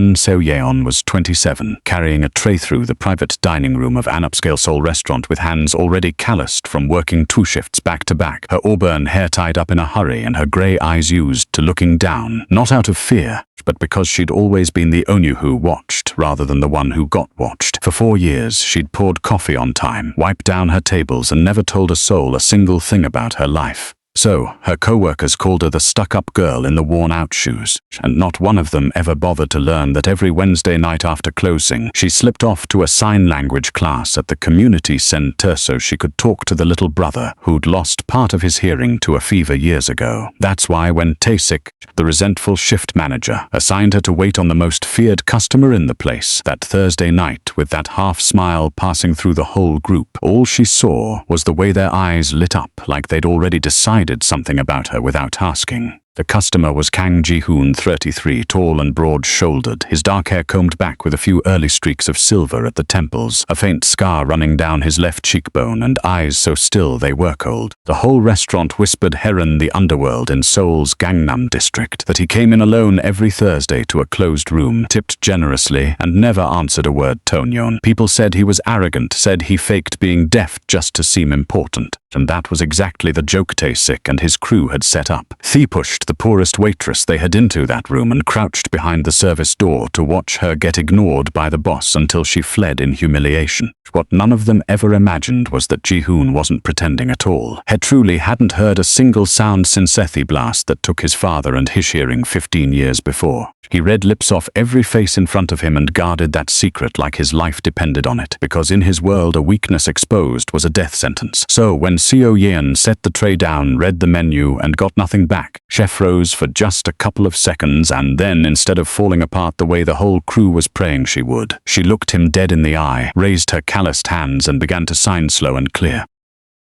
Han Seo-yeon was 27, carrying a tray through the private dining room of an upscale Seoul restaurant with hands already calloused from working 2 shifts back to back, her auburn hair tied up in a hurry and her grey eyes used to looking down, not out of fear, but because she'd always been the only who watched rather than the one who got watched. For 4 years, she'd poured coffee on time, wiped down her tables, and never told a soul a single thing about her life. So, her co-workers called her the stuck-up girl in the worn-out shoes, and not one of them ever bothered to learn that every Wednesday night after closing, she slipped off to a sign language class at the community center so she could talk to the little brother who'd lost part of his hearing to a fever years ago. That's why when Tae-sik, the resentful shift manager, assigned her to wait on the most feared customer in the place that Thursday night with that half-smile passing through the whole group, all she saw was the way their eyes lit up like they'd already decided something about her without asking. The customer was Kang Ji-hoon, 33, tall and broad-shouldered, his dark hair combed back with a few early streaks of silver at the temples, a faint scar running down his left cheekbone, and eyes so still they were cold. The whole restaurant whispered Heron the underworld in Seoul's Gangnam district, that he came in alone every Thursday to a closed room, tipped generously, and never answered a word Tonyeon. People said he was arrogant, said he faked being deaf just to seem important. And that was exactly the joke Tae-sik and his crew had set up. Thea pushed the poorest waitress they had into that room and crouched behind the service door to watch her get ignored by the boss until she fled in humiliation. What none of them ever imagined was that Ji-hoon wasn't pretending at all. He truly hadn't heard a single sound since Sethi blast that took his father and his hearing 15 years before. He read lips off every face in front of him and guarded that secret like his life depended on it, because in his world a weakness exposed was a death sentence. So when Seo-yeon set the tray down, read the menu, and got nothing back, she froze for just a couple of seconds, and then, instead of falling apart the way the whole crew was praying she would, she looked him dead in the eye, raised her calloused hands, and began to sign slow and clear.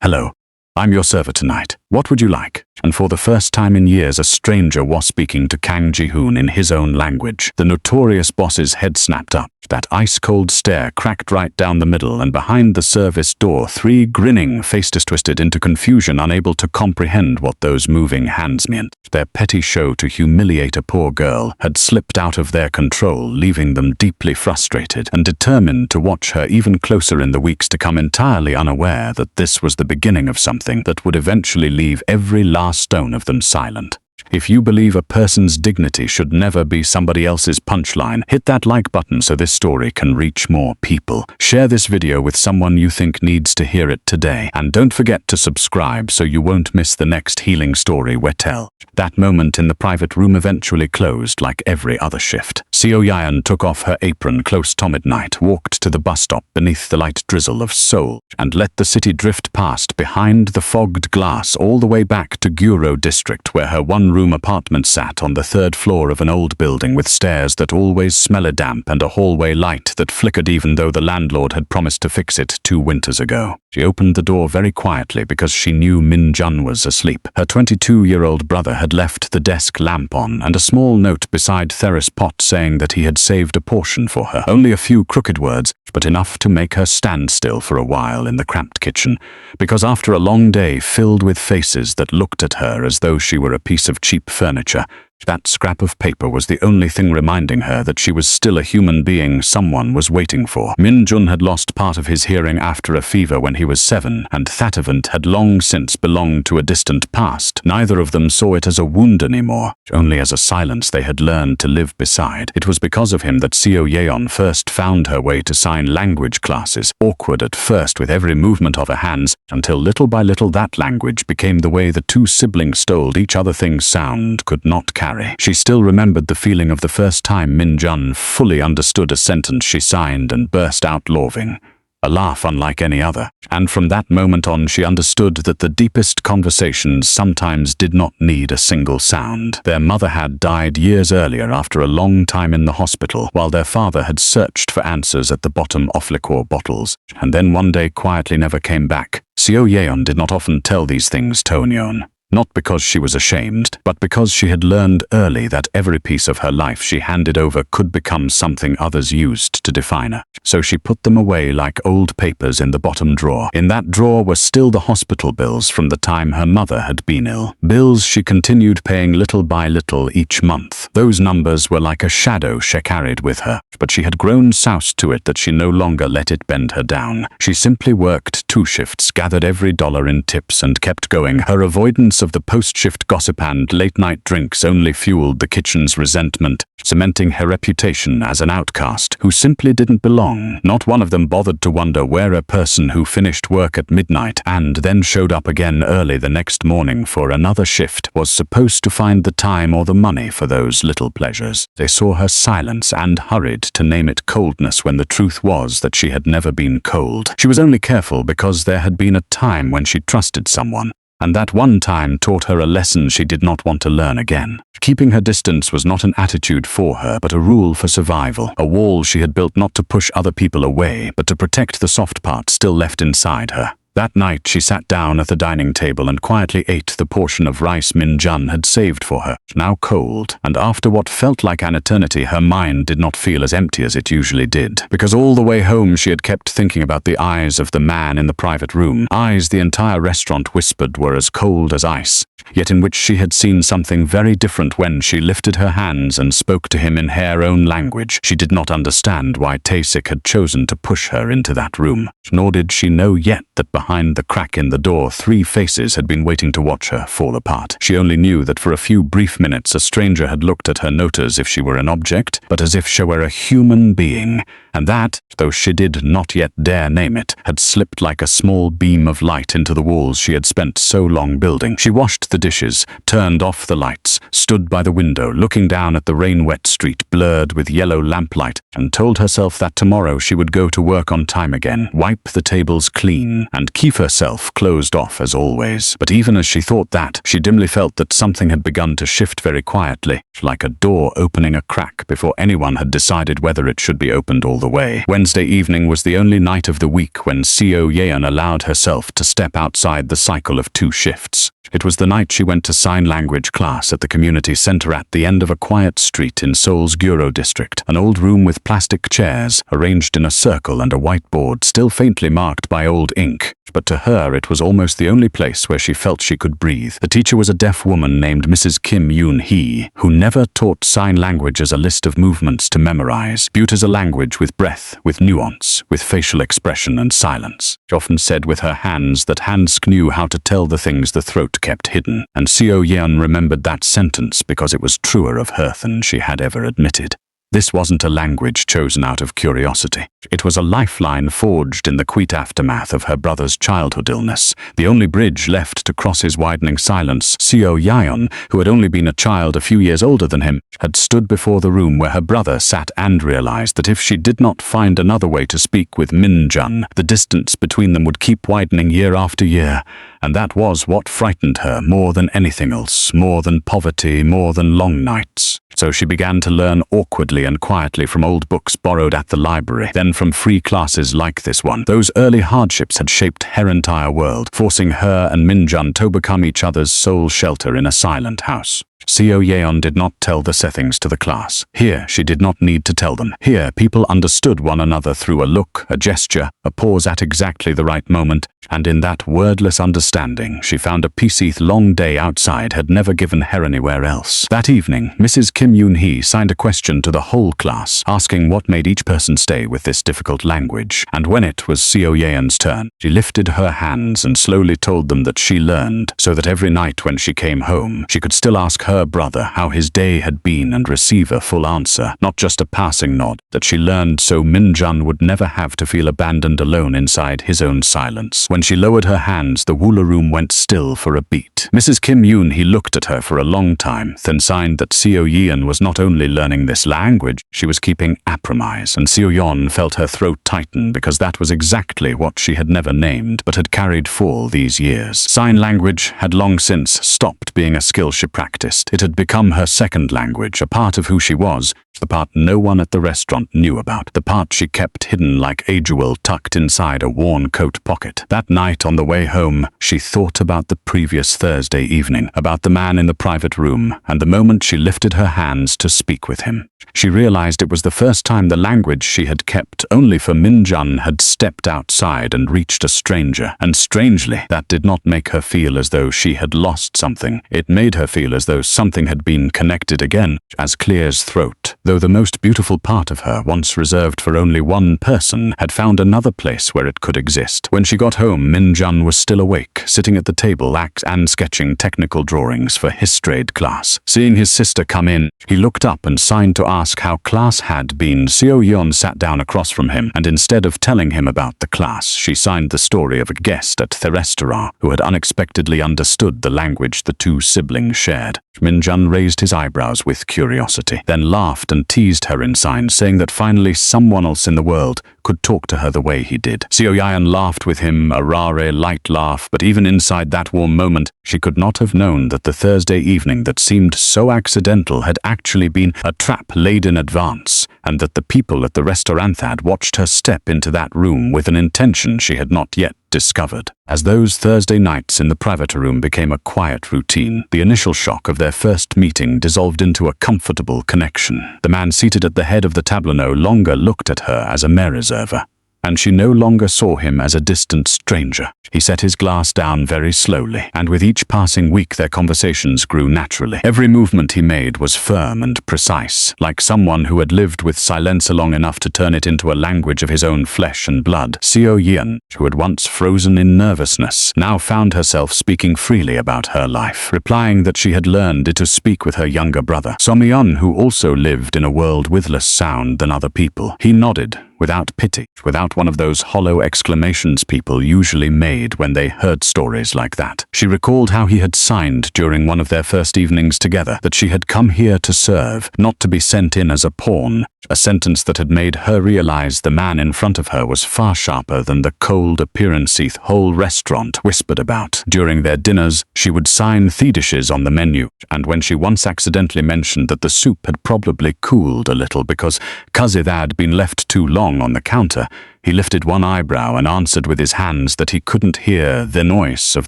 "Hello. I'm your server tonight. What would you like?" And for the first time in years, a stranger was speaking to Kang Ji-hoon in his own language. The notorious boss's head snapped up. That ice-cold stare cracked right down the middle, and behind the service door, 3 grinning faces twisted into confusion, unable to comprehend what those moving hands meant. Their petty show to humiliate a poor girl had slipped out of their control, leaving them deeply frustrated and determined to watch her even closer in the weeks to come, entirely unaware that this was the beginning of something that would eventually leave every last stone of them silent. If you believe a person's dignity should never be somebody else's punchline, hit that like button so this story can reach more people. Share this video with someone you think needs to hear it today. And don't forget to subscribe so you won't miss the next healing story we tell. That moment in the private room eventually closed like every other shift. Seo-yeon took off her apron close to midnight, walked to the bus stop beneath the light drizzle of Seoul, and let the city drift past behind the fogged glass all the way back to Guro district, where her one-room apartment sat on the 3rd floor of an old building with stairs that always smelled damp and a hallway light that flickered even though the landlord had promised to fix it 2 winters ago. She opened the door very quietly because she knew Min-jun was asleep. Her 22-year-old brother had left the desk lamp on and a small note beside Theris pot saying that he had saved a portion for her. Only a few crooked words, but enough to make her stand still for a while in the cramped kitchen, because after a long day filled with faces that looked at her as though she were a piece of cheap furniture, that scrap of paper was the only thing reminding her that she was still a human being someone was waiting for. Min-jun had lost part of his hearing after a fever when he was 7, and that event had long since belonged to a distant past. Neither of them saw it as a wound anymore, only as a silence they had learned to live beside. It was because of him that Seo-yeon first found her way to sign language classes, awkward at first with every movement of her hands, until little by little that language became the way the 2 siblings told each other things sound could not carry. She still remembered the feeling of the first time Min-jun fully understood a sentence she signed and burst out laughing. A laugh unlike any other. And from that moment on she understood that the deepest conversations sometimes did not need a single sound. Their mother had died years earlier after a long time in the hospital, while their father had searched for answers at the bottom of liqueur bottles, and then one day quietly never came back. Seo-yeon did not often tell these things to Tonyeon. Not because she was ashamed, but because she had learned early that every piece of her life she handed over could become something others used to define her. So she put them away like old papers in the bottom drawer. In that drawer were still the hospital bills from the time her mother had been ill. Bills she continued paying little by little each month. Those numbers were like a shadow she carried with her, but she had grown soused to it that she no longer let it bend her down. She simply worked 2 shifts, gathered every dollar in tips, and kept going. Her avoidance of the post-shift gossip and late-night drinks only fueled the kitchen's resentment, cementing her reputation as an outcast who simply didn't belong. Not one of them bothered to wonder where a person who finished work at midnight and then showed up again early the next morning for another shift was supposed to find the time or the money for those little pleasures. They saw her silence and hurried to name it coldness when the truth was that she had never been cold. She was only careful because there had been a time when she trusted someone, and that one time taught her a lesson she did not want to learn again. Keeping her distance was not an attitude for her, but a rule for survival, a wall she had built not to push other people away, but to protect the soft part still left inside her. That night she sat down at the dining table and quietly ate the portion of rice Min Jun had saved for her, now cold, and after what felt like an eternity her mind did not feel as empty as it usually did, because all the way home she had kept thinking about the eyes of the man in the private room, eyes the entire restaurant whispered were as cold as ice, yet in which she had seen something very different when she lifted her hands and spoke to him in her own language. She did not understand why Tae-sik had chosen to push her into that room, nor did she know yet that behind the crack in the door 3 faces had been waiting to watch her fall apart. She only knew that for a few brief minutes a stranger had looked at her not as if she were an object, but as if she were a human being, and that, though she did not yet dare name it, had slipped like a small beam of light into the walls she had spent so long building. She washed the dishes, turned off the lights, stood by the window looking down at the rain-wet street blurred with yellow lamplight, and told herself that tomorrow she would go to work on time again, wipe the tables clean, and keep herself closed off as always. But even as she thought that, she dimly felt that something had begun to shift very quietly, like a door opening a crack before anyone had decided whether it should be opened all the way. Wednesday evening was the only night of the week when Seo Yeon allowed herself to step outside the cycle of 2 shifts. It was the night she went to sign language class at the community center at the end of a quiet street in Seoul's Guro district, an old room with plastic chairs arranged in a circle and a whiteboard still faintly marked by old ink. But to her it was almost the only place where she felt she could breathe. The teacher was a deaf woman named Mrs. Kim Yoon-hee, who never taught sign language as a list of movements to memorize, viewed as a language with breath, with nuance, with facial expression and silence. She often said with her hands that hands knew how to tell the things the throat kept hidden, and Seo Yeon remembered that sentence because it was truer of her than she had ever admitted. This wasn't a language chosen out of curiosity. It was a lifeline forged in the quiet aftermath of her brother's childhood illness, the only bridge left to cross his widening silence. Seo Yeon, who had only been a child a few years older than him, had stood before the room where her brother sat and realized that if she did not find another way to speak with Min Jun, the distance between them would keep widening year after year, and that was what frightened her more than anything else, more than poverty, more than long nights. So she began to learn awkwardly and quietly from old books borrowed at the library, then from free classes like this one. Those early hardships had shaped her entire world, forcing her and Min Jun to become each other's sole shelter in a silent house. Seo Yeon did not tell the settings to the class. Here, she did not need to tell them. Here, people understood one another through a look, a gesture, a pause at exactly the right moment, and in that wordless understanding, she found a peace the long day outside had never given her anywhere else. That evening, Mrs. Kim Yoon-hee signed a question to the whole class, asking what made each person stay with this difficult language, and when it was Seo Yeon's turn, she lifted her hands and slowly told them that she learned, so that every night when she came home, she could still ask her brother how his day had been and receive a full answer, not just a passing nod, that she learned so Min Jun would never have to feel abandoned alone inside his own silence. When she lowered her hands, the Woola room went still for a beat. Mrs. Kim Yoon-hee looked at her for a long time, then signed that Seo Yeon was not only learning this language, she was keeping apromise, and Seo Yeon felt her throat tighten because that was exactly what she had never named, but had carried for all these years. Sign language had long since stopped being a skill she practiced. honest. It had become her second language, a part of who she was, the part no one at the restaurant knew about, the part she kept hidden like a jewel tucked inside a worn coat pocket. That night on the way home, she thought about the previous Thursday evening, about the man in the private room, and the moment she lifted her hands to speak with him. She realized it was the first time the language she had kept only for Min-jun had stepped outside and reached a stranger, and strangely, that did not make her feel as though she had lost something. It made her feel as though something had been connected again, as clear as throat, though the most beautiful part of her, once reserved for only one person, had found another place where it could exist. When she got home, Min-jun was still awake, sitting at the table and sketching technical drawings for his trade class. Seeing his sister come in, he looked up and signed to ask how class had been. Seo-yeon sat down across from him, and instead of telling him about the class, she signed the story of a guest at the restaurant who had unexpectedly understood the language the two siblings shared. Min-jun raised his eyebrows with curiosity, then laughed and teased her in sign, saying that finally someone else in the world could talk to her the way he did. Seo-yeon laughed with him, a rare, light laugh, but even inside that warm moment, she could not have known that the Thursday evening that seemed so accidental had actually been a trap laid in advance, and that the people at the restaurant had watched her step into that room with an intention she had not yet discovered. As those Thursday nights in the private room became a quiet routine, the initial shock of their first meeting dissolved into a comfortable connection. The man seated at the head of the tableau no longer looked at her as a mereserver, and she no longer saw him as a distant stranger. He set his glass down very slowly, and with each passing week their conversations grew naturally. Every movement he made was firm and precise, like someone who had lived with silence long enough to turn it into a language of his own flesh and blood. Seo-yeon, who had once frozen in nervousness, now found herself speaking freely about her life, replying that she had learned to speak with her younger brother, Somyeon, who also lived in a world with less sound than other people. He nodded, without pity, without one of those hollow exclamations people usually made when they heard stories like that. She recalled how he had signed during one of their first evenings together that she had come here to serve, not to be sent in as a pawn, a sentence that had made her realize the man in front of her was far sharper than the cold appearance the whole restaurant whispered about. During their dinners, she would sign the dishes on the menu, and when she once accidentally mentioned that the soup had probably cooled a little because it had been left too long on the counter, he lifted one eyebrow and answered with his hands that he couldn't hear the noise of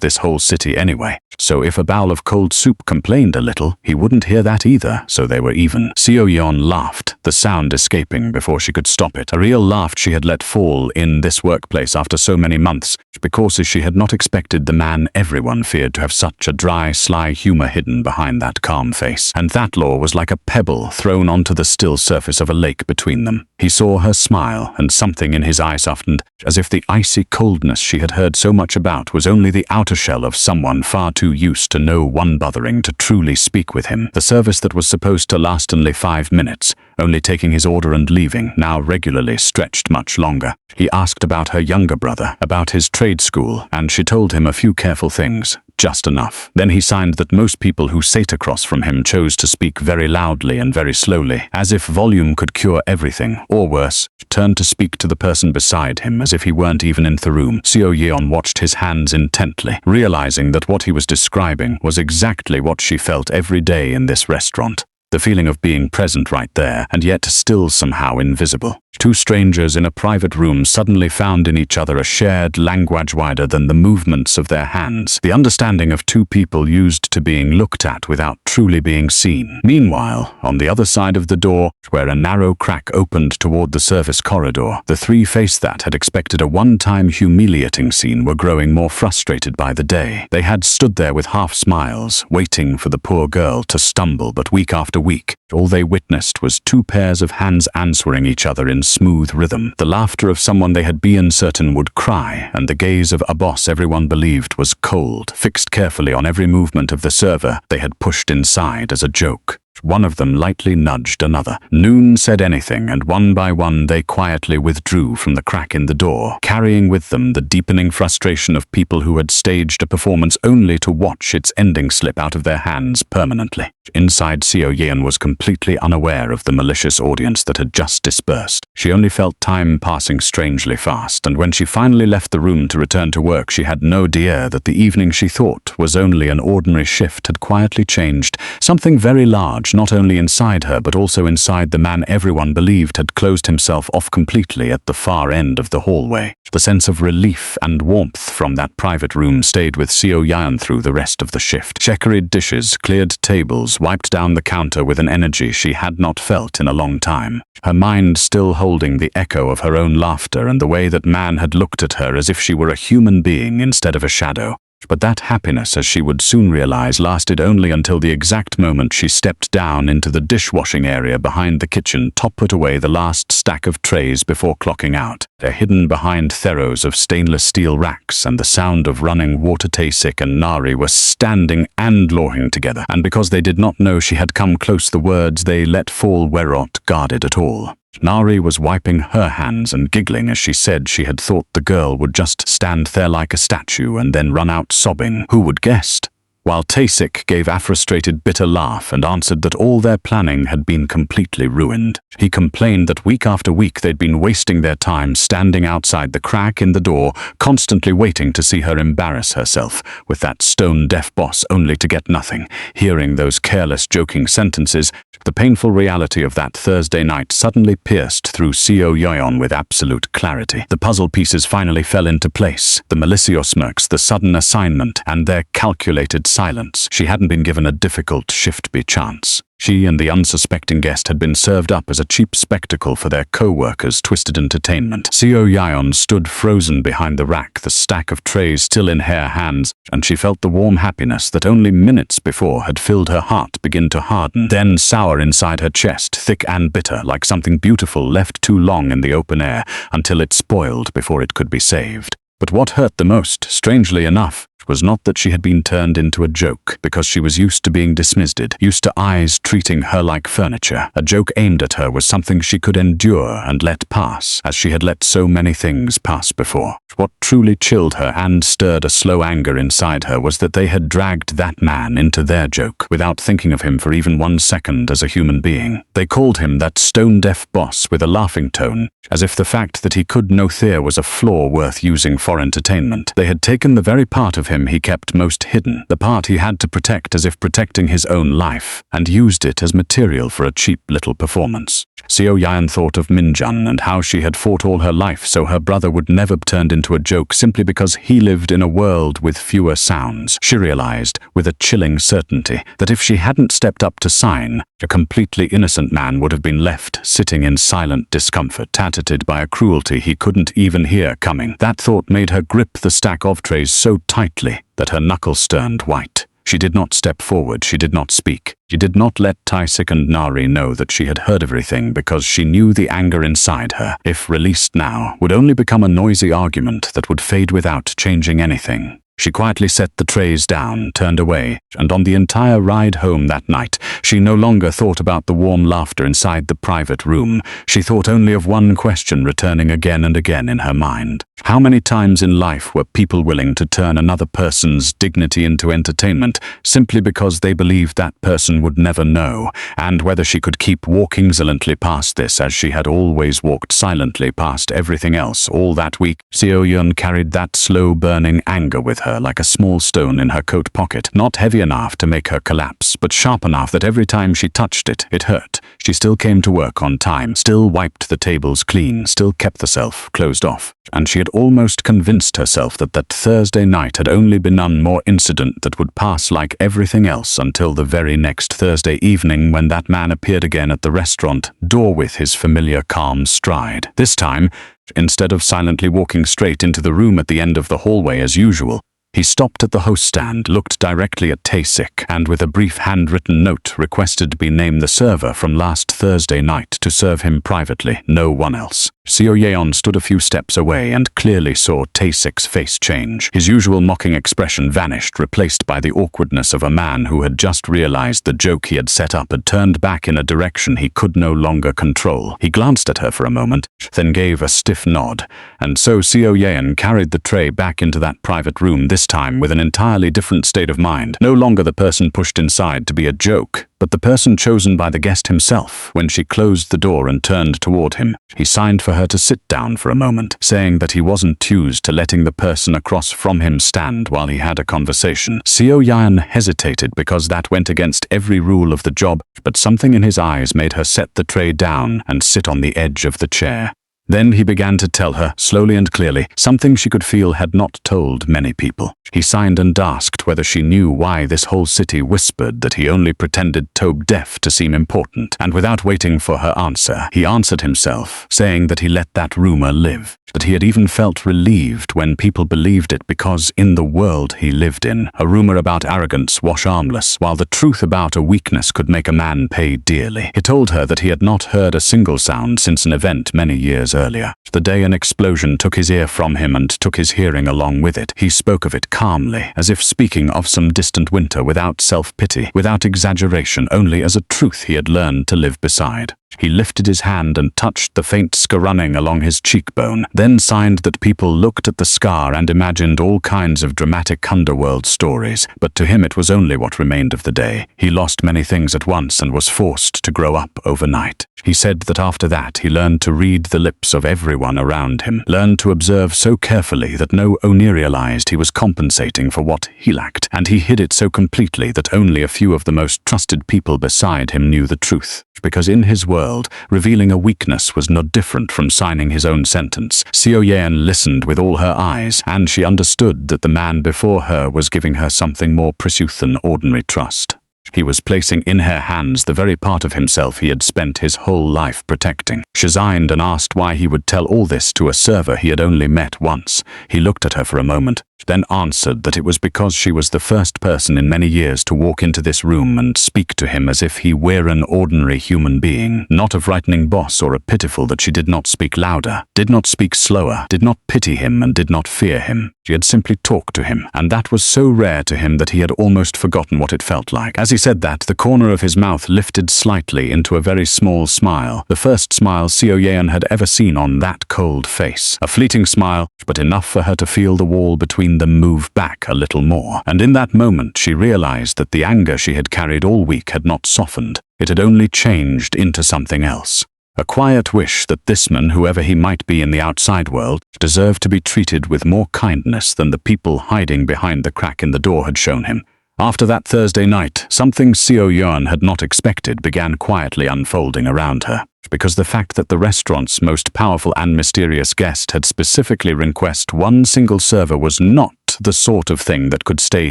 this whole city anyway. So if a bowl of cold soup complained a little, he wouldn't hear that either, so they were even. Seo-yeon laughed, the sound escaping before she could stop it. A real laugh she had let fall in this workplace after so many months, because she had not expected the man everyone feared to have such a dry, sly humor hidden behind that calm face. And that law was like a pebble thrown onto the still surface of a lake between them. He saw her smile, and something in his eye softened, as if the icy coldness she had heard so much about was only the outer shell of someone far too used to no one bothering to truly speak with him. The service that was supposed to last only 5 minutes, only taking his order and leaving, now regularly stretched much longer. He asked about her younger brother, about his trade school, and she told him a few careful things, just enough. Then he signed that most people who sat across from him chose to speak very loudly and very slowly, as if volume could cure everything, or worse, turned to speak to the person beside him as if he weren't even in the room. Seo-yeon watched his hands intently, realizing that what he was describing was exactly what she felt every day in this restaurant. The feeling of being present right there, and yet still somehow invisible. Two strangers in a private room suddenly found in each other a shared language wider than the movements of their hands, the understanding of two people used to being looked at without truly being seen. Meanwhile, on the other side of the door, where a narrow crack opened toward the service corridor, the three faces that had expected a one-time humiliating scene were growing more frustrated by the day. They had stood there with half smiles, waiting for the poor girl to stumble, but week after week, all they witnessed was two pairs of hands answering each other in smooth rhythm, the laughter of someone they had been certain would cry, and the gaze of a boss everyone believed was cold, fixed carefully on every movement of the server they had pushed inside as a joke. One of them lightly nudged another. Noon said anything, and one by one they quietly withdrew from the crack in the door, carrying with them the deepening frustration of people who had staged a performance only to watch its ending slip out of their hands permanently. Inside, Seo Yeon was completely unaware of the malicious audience that had just dispersed. She only felt time passing strangely fast, and when she finally left the room to return to work, she had no idea that the evening she thought was only an ordinary shift had quietly changed. Something very large, not only inside her but also inside the man everyone believed had closed himself off completely at the far end of the hallway. The sense of relief and warmth from that private room stayed with Seo Yeon through the rest of the shift. Checkered dishes, cleared tables, wiped down the counter with an energy she had not felt in a long time. Her mind still holding the echo of her own laughter and the way that man had looked at her as if she were a human being instead of a shadow. But that happiness, as she would soon realize, lasted only until the exact moment she stepped down into the dishwashing area behind the kitchen, put away the last stack of trays before clocking out. They're hidden behind theros of stainless steel racks, and the sound of running water. Taesik and Nari were standing and lawing together, and because they did not know she had come close, the words they let fall were not guarded at all. Nari was wiping her hands and giggling as she said she had thought the girl would just stand there like a statue and then run out sobbing. Who would guessed? While Taesik gave a frustrated, bitter laugh and answered that all their planning had been completely ruined. He complained that week after week they'd been wasting their time standing outside the crack in the door, constantly waiting to see her embarrass herself with that stone-deaf boss, only to get nothing. Hearing those careless, joking sentences, the painful reality of that Thursday night suddenly pierced through Seo Yeon with absolute clarity. The puzzle pieces finally fell into place. The malicious smirks, the sudden assignment, and their calculated silence. She hadn't been given a difficult shift by chance. She and the unsuspecting guest had been served up as a cheap spectacle for their co-workers' twisted entertainment. Seo Yeon stood frozen behind the rack, the stack of trays still in her hands, and she felt the warm happiness that only minutes before had filled her heart begin to harden, then sour inside her chest, thick and bitter, like something beautiful left too long in the open air until it spoiled before it could be saved. But what hurt the most, strangely enough, was not that she had been turned into a joke, because she was used to being dismissed, used to eyes treating her like furniture. A joke aimed at her was something she could endure and let pass, as she had let so many things pass before. What truly chilled her and stirred a slow anger inside her was that they had dragged that man into their joke, without thinking of him for even 1 second as a human being. They called him that stone-deaf boss with a laughing tone, as if the fact that he could no fear was a flaw worth using for entertainment. They had taken the very part of him he kept most hidden, the part he had to protect as if protecting his own life, and used it as material for a cheap little performance. Seo Yeon thought of Minjun and how she had fought all her life so her brother would never be turned into a joke simply because he lived in a world with fewer sounds. She realized, with a chilling certainty, that if she hadn't stepped up to sign, a completely innocent man would have been left sitting in silent discomfort, tainted by a cruelty he couldn't even hear coming. That thought made her grip the stack of trays so tightly that her knuckles turned white. She did not step forward, she did not speak. She did not let Taesik and Nari know that she had heard everything because she knew the anger inside her, if released now, would only become a noisy argument that would fade without changing anything. She quietly set the trays down, turned away, and on the entire ride home that night, she no longer thought about the warm laughter inside the private room. She thought only of one question returning again and again in her mind. How many times in life were people willing to turn another person's dignity into entertainment simply because they believed that person would never know, and whether she could keep walking silently past this as she had always walked silently past everything else all that week? Seo Yeon carried that slow-burning anger with her like a small stone in her coat pocket, not heavy enough to make her collapse, but sharp enough that every time she touched it, it hurt. She still came to work on time, still wiped the tables clean, still kept the self closed off, and she had almost convinced herself that that Thursday night had only been one more incident that would pass like everything else until the very next Thursday evening when that man appeared again at the restaurant door with his familiar calm stride. This time, instead of silently walking straight into the room at the end of the hallway as usual, he stopped at the host stand, looked directly at Taesik, and with a brief handwritten note requested to be named the server from last Thursday night to serve him privately, no one else. Seo Yeon stood a few steps away and clearly saw Taesik's face change. His usual mocking expression vanished, replaced by the awkwardness of a man who had just realized the joke he had set up had turned back in a direction he could no longer control. He glanced at her for a moment, then gave a stiff nod, and so Seo Yeon carried the tray back into that private room, this time with an entirely different state of mind. No longer the person pushed inside to be a joke, but the person chosen by the guest himself. When she closed the door and turned toward him, he signed for her to sit down for a moment, saying that he wasn't used to letting the person across from him stand while he had a conversation. Seo Yan hesitated because that went against every rule of the job, but something in his eyes made her set the tray down and sit on the edge of the chair. Then he began to tell her, slowly and clearly, something she could feel had not told many people. He signed and asked whether she knew why this whole city whispered that he only pretended tone deaf to seem important, and without waiting for her answer, he answered himself, saying that he let that rumor live, that he had even felt relieved when people believed it because in the world he lived in, a rumor about arrogance was harmless, while the truth about a weakness could make a man pay dearly. He told her that he had not heard a single sound since an event many years earlier, the day an explosion took his ear from him and took his hearing along with it. He spoke of it calmly, as if speaking of some distant winter, without self-pity, without exaggeration, only as a truth he had learned to live beside. He lifted his hand and touched the faint scar running along his cheekbone, then signed that people looked at the scar and imagined all kinds of dramatic underworld stories, but to him it was only what remained of the day. He lost many things at once and was forced to grow up overnight. He said that after that he learned to read the lips of everyone around him, learned to observe so carefully that no one realized he was compensating for what he lacked, and he hid it so completely that only a few of the most trusted people beside him knew the truth. Because in his world, revealing a weakness was no different from signing his own sentence. Seo Yan listened with all her eyes, and she understood that the man before her was giving her something more precious than ordinary trust. He was placing in her hands the very part of himself he had spent his whole life protecting. She signed and asked why he would tell all this to a server he had only met once. He looked at her for a moment, then answered that it was because she was the first person in many years to walk into this room and speak to him as if he were an ordinary human being, not a frightening boss or a pitiful, that she did not speak louder, did not speak slower, did not pity him and did not fear him. She had simply talked to him, and that was so rare to him that he had almost forgotten what it felt like. As he said that, the corner of his mouth lifted slightly into a very small smile, the first smile Seo Yan had ever seen on that cold face. A fleeting smile, but enough for her to feel the wall between them move back a little more, and in that moment she realized that the anger she had carried all week had not softened. It had only changed into something else. A quiet wish that this man, whoever he might be in the outside world, deserved to be treated with more kindness than the people hiding behind the crack in the door had shown him. After that Thursday night, something Seo Yan had not expected began quietly unfolding around her, because the fact that the restaurant's most powerful and mysterious guest had specifically requested one single server was not the sort of thing that could stay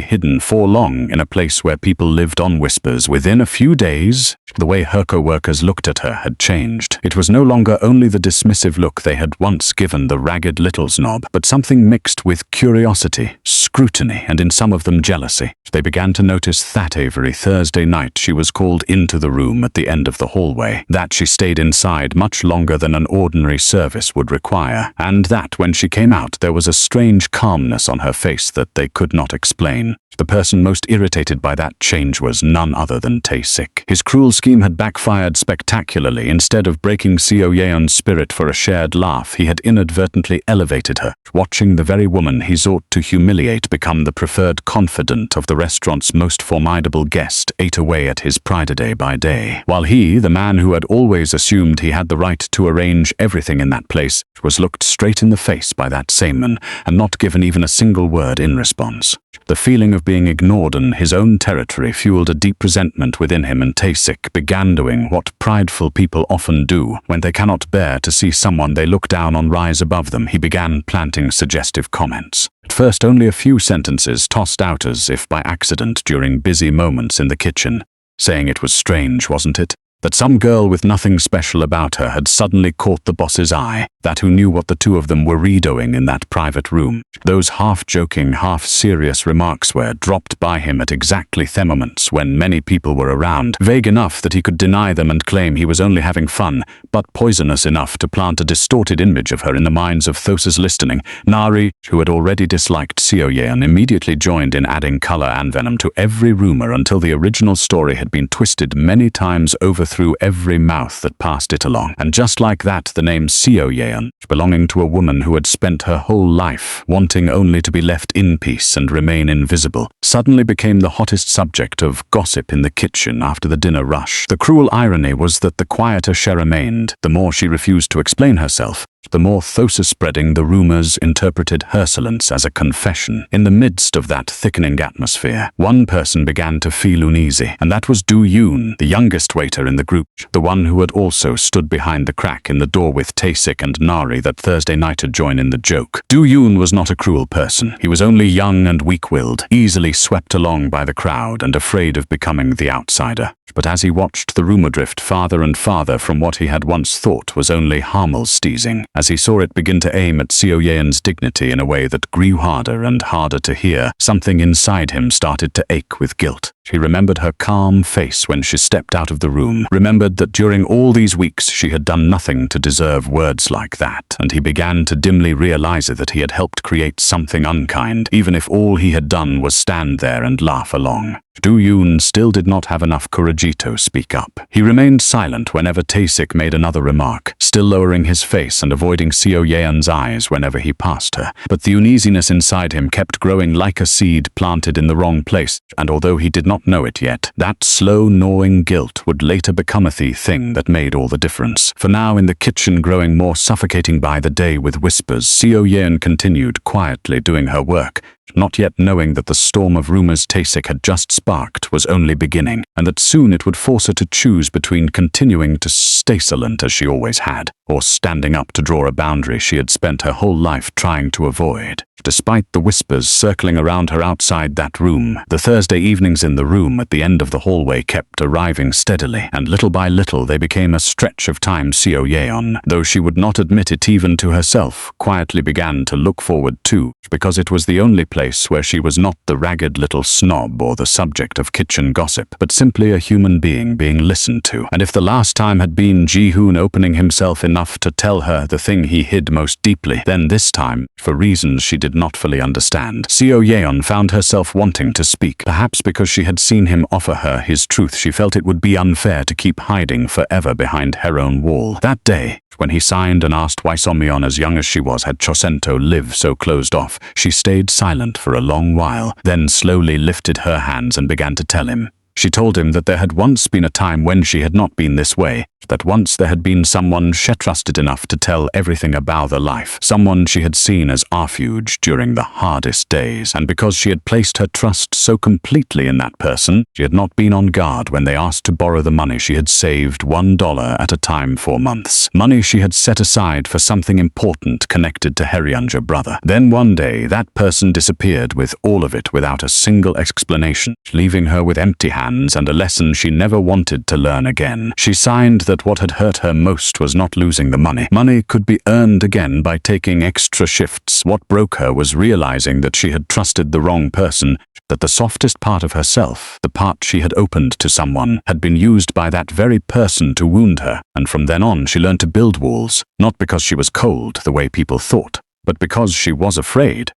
hidden for long in a place where people lived on whispers. Within a few days, the way her co-workers looked at her had changed. It was no longer only the dismissive look they had once given the ragged little snob, but something mixed with curiosity, scrutiny, and in some of them jealousy. They began to notice that every Thursday night she was called into the room at the end of the hallway, that she stayed inside much longer than an ordinary service would require, and that when she came out there was a strange calmness on her face that they could not explain. The person most irritated by that change was none other than Tae-sik. His cruel scheme had backfired spectacularly. Instead of breaking Seo Yeon's spirit for a shared laugh, he had inadvertently elevated her, watching the very woman he sought to humiliate become the preferred confidant of the restaurant's most formidable guest, ate away at his pride day by day. While he, the man who had always assumed he had the right to arrange everything in that place, was looked straight in the face by that same man and not given even a single word in response. The feeling of being ignored in his own territory fueled a deep resentment within him, and Tae-sik began doing what prideful people often do when they cannot bear to see someone they look down on rise above them. He began planting suggestive comments. At first only a few sentences tossed out as if by accident during busy moments in the kitchen, saying it was strange, wasn't it, that some girl with nothing special about her had suddenly caught the boss's eye, that who knew what the two of them were redoing in that private room. Those half-joking, half-serious remarks were dropped by him at exactly the moments when many people were around, vague enough that he could deny them and claim he was only having fun, but poisonous enough to plant a distorted image of her in the minds of those listening. Nari, who had already disliked Seo Yeon, immediately joined in adding color and venom to every rumor until the original story had been twisted many times over through every mouth that passed it along. And just like that, the name Seo Yeon, belonging to a woman who had spent her whole life wanting only to be left in peace and remain invisible, suddenly became the hottest subject of gossip in the kitchen after the dinner rush. The cruel irony was that the quieter she remained, the more she refused to explain herself, the more Thosa-spreading the rumors interpreted her silence as a confession. In the midst of that thickening atmosphere, one person began to feel uneasy, and that was Do Yoon, the youngest waiter in the group, the one who had also stood behind the crack in the door with Taesik and Nari that Thursday night to join in the joke. Do Yoon was not a cruel person. He was only young and weak-willed, easily swept along by the crowd and afraid of becoming the outsider. But as he watched the rumor drift farther and farther from what he had once thought was only Harmelsteizing, as he saw it begin to aim at Seo Yeon's dignity in a way that grew harder and harder to hear, something inside him started to ache with guilt. He remembered her calm face when she stepped out of the room, remembered that during all these weeks she had done nothing to deserve words like that, and he began to dimly realize that he had helped create something unkind, even if all he had done was stand there and laugh along. Do Yoon still did not have enough courage to speak up. He remained silent whenever Taesik made another remark, still lowering his face and avoiding Seo Yeon's eyes whenever he passed her. But the uneasiness inside him kept growing like a seed planted in the wrong place, and although he did not know it yet, that slow gnawing guilt would later become a thing that made all the difference. For now, in the kitchen growing more suffocating by the day with whispers, Seo Yeon continued quietly doing her work, not yet knowing that the storm of rumors Taesik had just sparked was only beginning, and that soon it would force her to choose between continuing to stay silent as she always had, or standing up to draw a boundary she had spent her whole life trying to avoid. Despite the whispers circling around her outside that room, the Thursday evenings in the room at the end of the hallway kept arriving steadily, and little by little they became a stretch of time Seo Yeon, though she would not admit it even to herself, quietly began to look forward to, because it was the only place where she was not the ragged little snob or the subject of kitchen gossip, but simply a human being listened to. And if the last time had been Ji-hoon opening himself enough to tell her the thing he hid most deeply, then this time, for reasons she did not fully understand, Seo Yeon found herself wanting to speak. Perhaps because she had seen him offer her his truth, she felt it would be unfair to keep hiding forever behind her own wall. That day, when he signed and asked why Somyeon, as young as she was, had Chosento live so closed off, she stayed silent for a long while, then slowly lifted her hands and began to tell him. She told him that there had once been a time when she had not been this way, that once there had been someone she trusted enough to tell everything about her life, someone she had seen as refuge during the hardest days, and because she had placed her trust so completely in that person, she had not been on guard when they asked to borrow the money she had saved $1 at a time for months, money she had set aside for something important connected to Haryunja brother. Then one day, that person disappeared with all of it without a single explanation, leaving her with empty hands and a lesson she never wanted to learn again. She signed that what had hurt her most was not losing the money. Money could be earned again by taking extra shifts. What broke her was realizing that she had trusted the wrong person, that the softest part of herself, the part she had opened to someone, had been used by that very person to wound her, and from then on she learned to build walls, not because she was cold the way people thought, but because she was afraid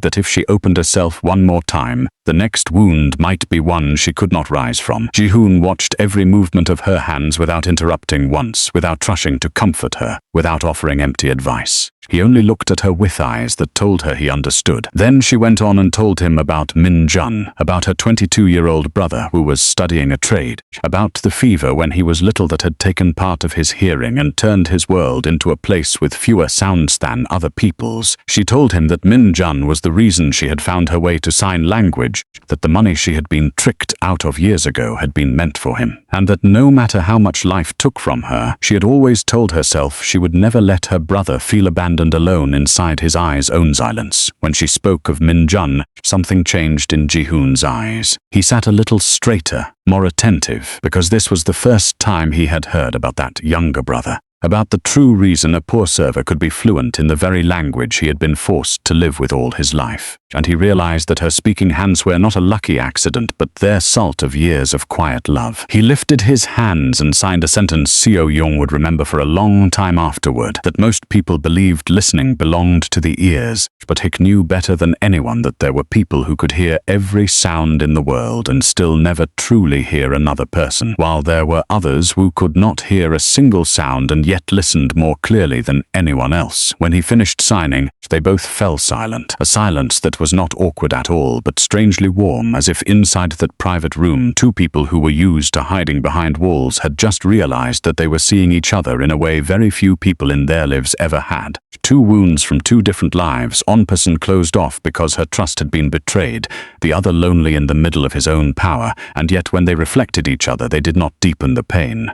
that if she opened herself one more time, the next wound might be one she could not rise from. Ji-hoon watched every movement of her hands without interrupting once, without rushing to comfort her, without offering empty advice. He only looked at her with eyes that told her he understood. Then she went on and told him about Min Jun, about her 22-year-old brother who was studying a trade, about the fever when he was little that had taken part of his hearing and turned his world into a place with fewer sounds than other people's. She told him that Min Jun was the reason she had found her way to sign language, that the money she had been tricked out of years ago had been meant for him, and that no matter how much life took from her, she had always told herself she would never let her brother feel abandoned alone inside his eyes' own silence. When she spoke of Min Jun, something changed in Ji-hoon's eyes. He sat a little straighter, more attentive, because this was the first time he had heard about that younger brother. about the true reason a poor server could be fluent in the very language he had been forced to live with all his life. And he realized that her speaking hands were not a lucky accident, but their salt of years of quiet love. He lifted his hands and signed a sentence Seo Young would remember for a long time afterward, that most people believed listening belonged to the ears, but Hick knew better than anyone that there were people who could hear every sound in the world and still never truly hear another person, while there were others who could not hear a single sound and yet listened more clearly than anyone else. When he finished signing, they both fell silent, a silence that was not awkward at all, but strangely warm, as if inside that private room two people who were used to hiding behind walls had just realized that they were seeing each other in a way very few people in their lives ever had. Two wounds from two different lives, one person closed off because her trust had been betrayed, the other lonely in the middle of his own power, and yet when they reflected each other they did not deepen the pain.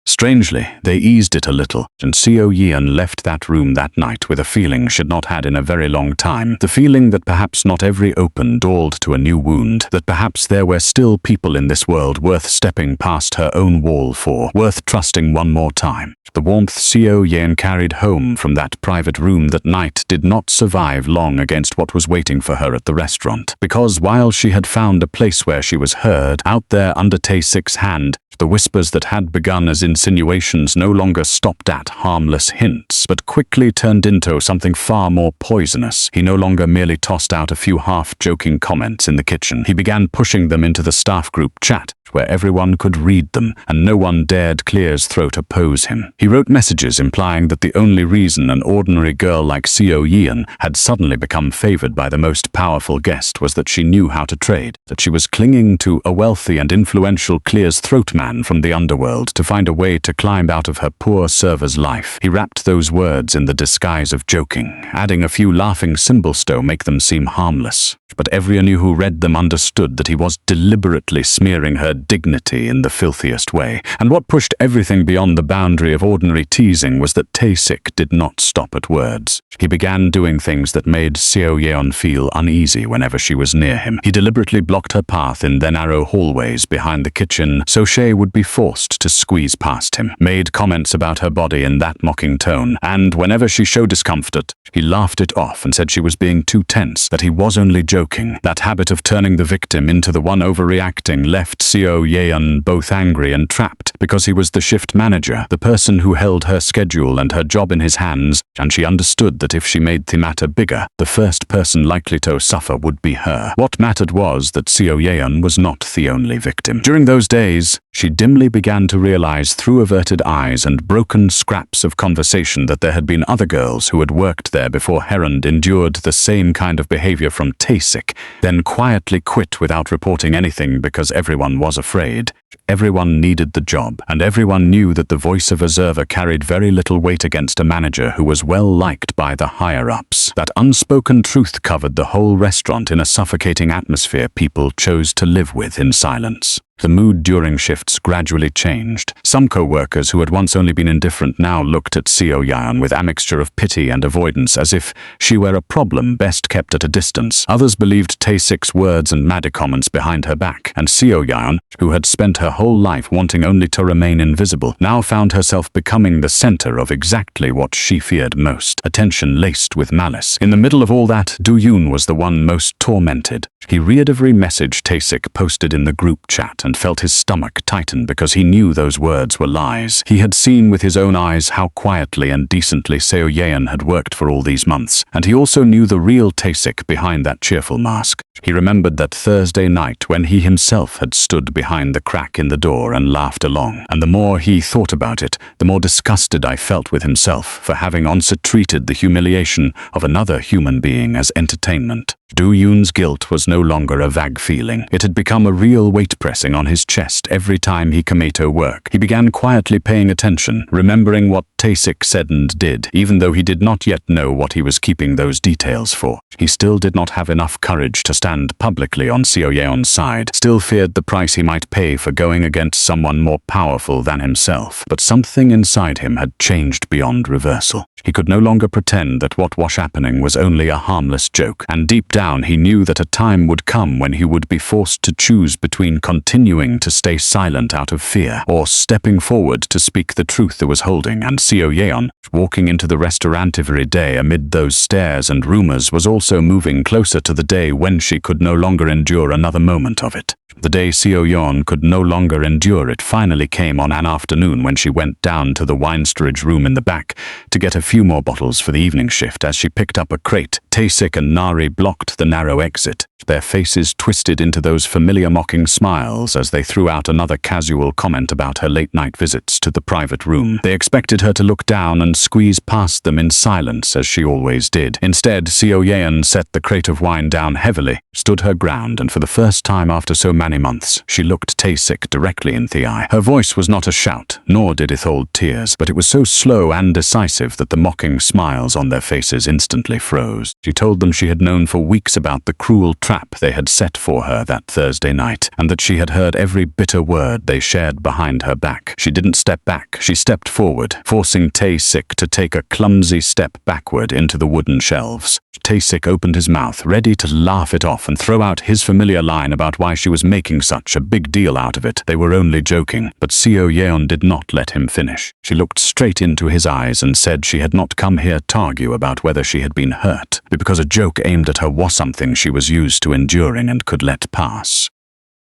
Strangely, they eased it a little, and Seo Yeon left that room that night with a feeling she'd not had in a very long time. The feeling that perhaps not every open doorled to a new wound, that perhaps there were still people in this world worth stepping past her own wall for, worth trusting one more time. The warmth Seo Yeon carried home from that private room that night did not survive long against what was waiting for her at the restaurant, because while she had found a place where she was heard, out there under Tae-sik's hand, the whispers that had begun as insinuations no longer stopped at harmless hints, but quickly turned into something far more poisonous. He no longer merely tossed out a few half-joking comments in the kitchen. He began pushing them into the staff group chat, where everyone could read them, and no one dared clear his throat oppose him. He wrote messages implying that the only reason an ordinary girl like Seo Yeon had suddenly become favored by the most powerful guest was that she knew how to trade, that she was clinging to a wealthy and influential clears throat man from the underworld to find a way to climb out of her poor server's life. He wrapped those words in the disguise of joking, adding a few laughing symbols to make them seem harmless. But everyone who read them understood that he was deliberately smearing her dignity in the filthiest way. And what pushed everything beyond the boundary of ordinary teasing was that Tae-sik did not stop at words. He began doing things that made Seo Yeon feel uneasy whenever she was near him. He deliberately blocked her path in the narrow hallways behind the kitchen so she would be forced to squeeze past him, made comments about her body in that mocking tone, and whenever she showed discomfort, he laughed it off and said she was being too tense, that he was only joking. That habit of turning the victim into the one overreacting left Seo Yeon both angry and trapped, because he was the shift manager, the person who held her schedule and her job in his hands, and she understood that if she made the matter bigger, the first person likely to suffer would be her. What mattered was that Seo Yeon was not the only victim. During those days, she dimly began to realize through averted eyes and broken scraps of conversation that there had been other girls who had worked there before her and endured the same kind of behavior from Tae-sik, then quietly quit without reporting anything because everyone was afraid. Everyone needed the job, and everyone knew that the voice of a server carried very little weight against a manager who was well liked by the higher-ups. That unspoken truth covered the whole restaurant in a suffocating atmosphere people chose to live with in silence. The mood during shifts gradually changed. Some co-workers who had once only been indifferent now looked at Seo Yeon with a mixture of pity and avoidance, as if she were a problem best kept at a distance. Others believed Tae-sik's words and mad comments behind her back, and Seo Yeon, who had spent her whole life wanting only to remain invisible, now found herself becoming the center of exactly what she feared most, attention laced with malice. In the middle of all that, Do-yoon was the one most tormented. He read every message Tae-sik posted in the group chat and felt his stomach tighten because he knew those words were lies. He had seen with his own eyes how quietly and decently Seo Yeon had worked for all these months, and he also knew the real Tae-sik behind that cheerful mask. He remembered that Thursday night when he himself had stood behind the crack in the door and laughed along, and the more he thought about it, the more disgusted I felt with himself for having once treated the humiliation of another human being as entertainment. Do-yoon's guilt was no longer a vague feeling. It had become a real weight pressing on his chest every time he came to work. He began quietly paying attention, remembering what Tae-sik said and did, even though he did not yet know what he was keeping those details for. He still did not have enough courage to stand publicly on Seo Yeon's side, still feared the price he might pay for going against someone more powerful than himself. But something inside him had changed beyond reversal. He could no longer pretend that what was happening was only a harmless joke, and deep down down, he knew that a time would come when he would be forced to choose between continuing to stay silent out of fear or stepping forward to speak the truth that was holding. And Seo Yeon, walking into the restaurant every day amid those stares and rumors, was also moving closer to the day when she could no longer endure another moment of it. The day Seo Yeon could no longer endure it finally came on an afternoon when she went down to the wine storage room in the back to get a few more bottles for the evening shift. As she picked up a crate, Taesik and Nari blocked the narrow exit, their faces twisted into those familiar mocking smiles as they threw out another casual comment about her late-night visits to the private room. They expected her to look down and squeeze past them in silence as she always did. Instead, Seo Yeon set the crate of wine down heavily, stood her ground, and for the first time after so many months, she looked Taesik directly in the eye. Her voice was not a shout, nor did it hold tears, but it was so slow and decisive that the mocking smiles on their faces instantly froze. She told them she had known for weeks about the cruel trap they had set for her that Thursday night, and that she had heard every bitter word they shared behind her back. She didn't step back, she stepped forward, forcing Taesik to take a clumsy step backward into the wooden shelves. Taesik opened his mouth, ready to laugh it off and throw out his familiar line about why she was making such a big deal out of it. They were only joking, but Seo Yeon did not let him finish. She looked straight into his eyes and said she had not come here to argue about whether she had been hurt, because a joke aimed at her was something she was used to enduring and could let pass.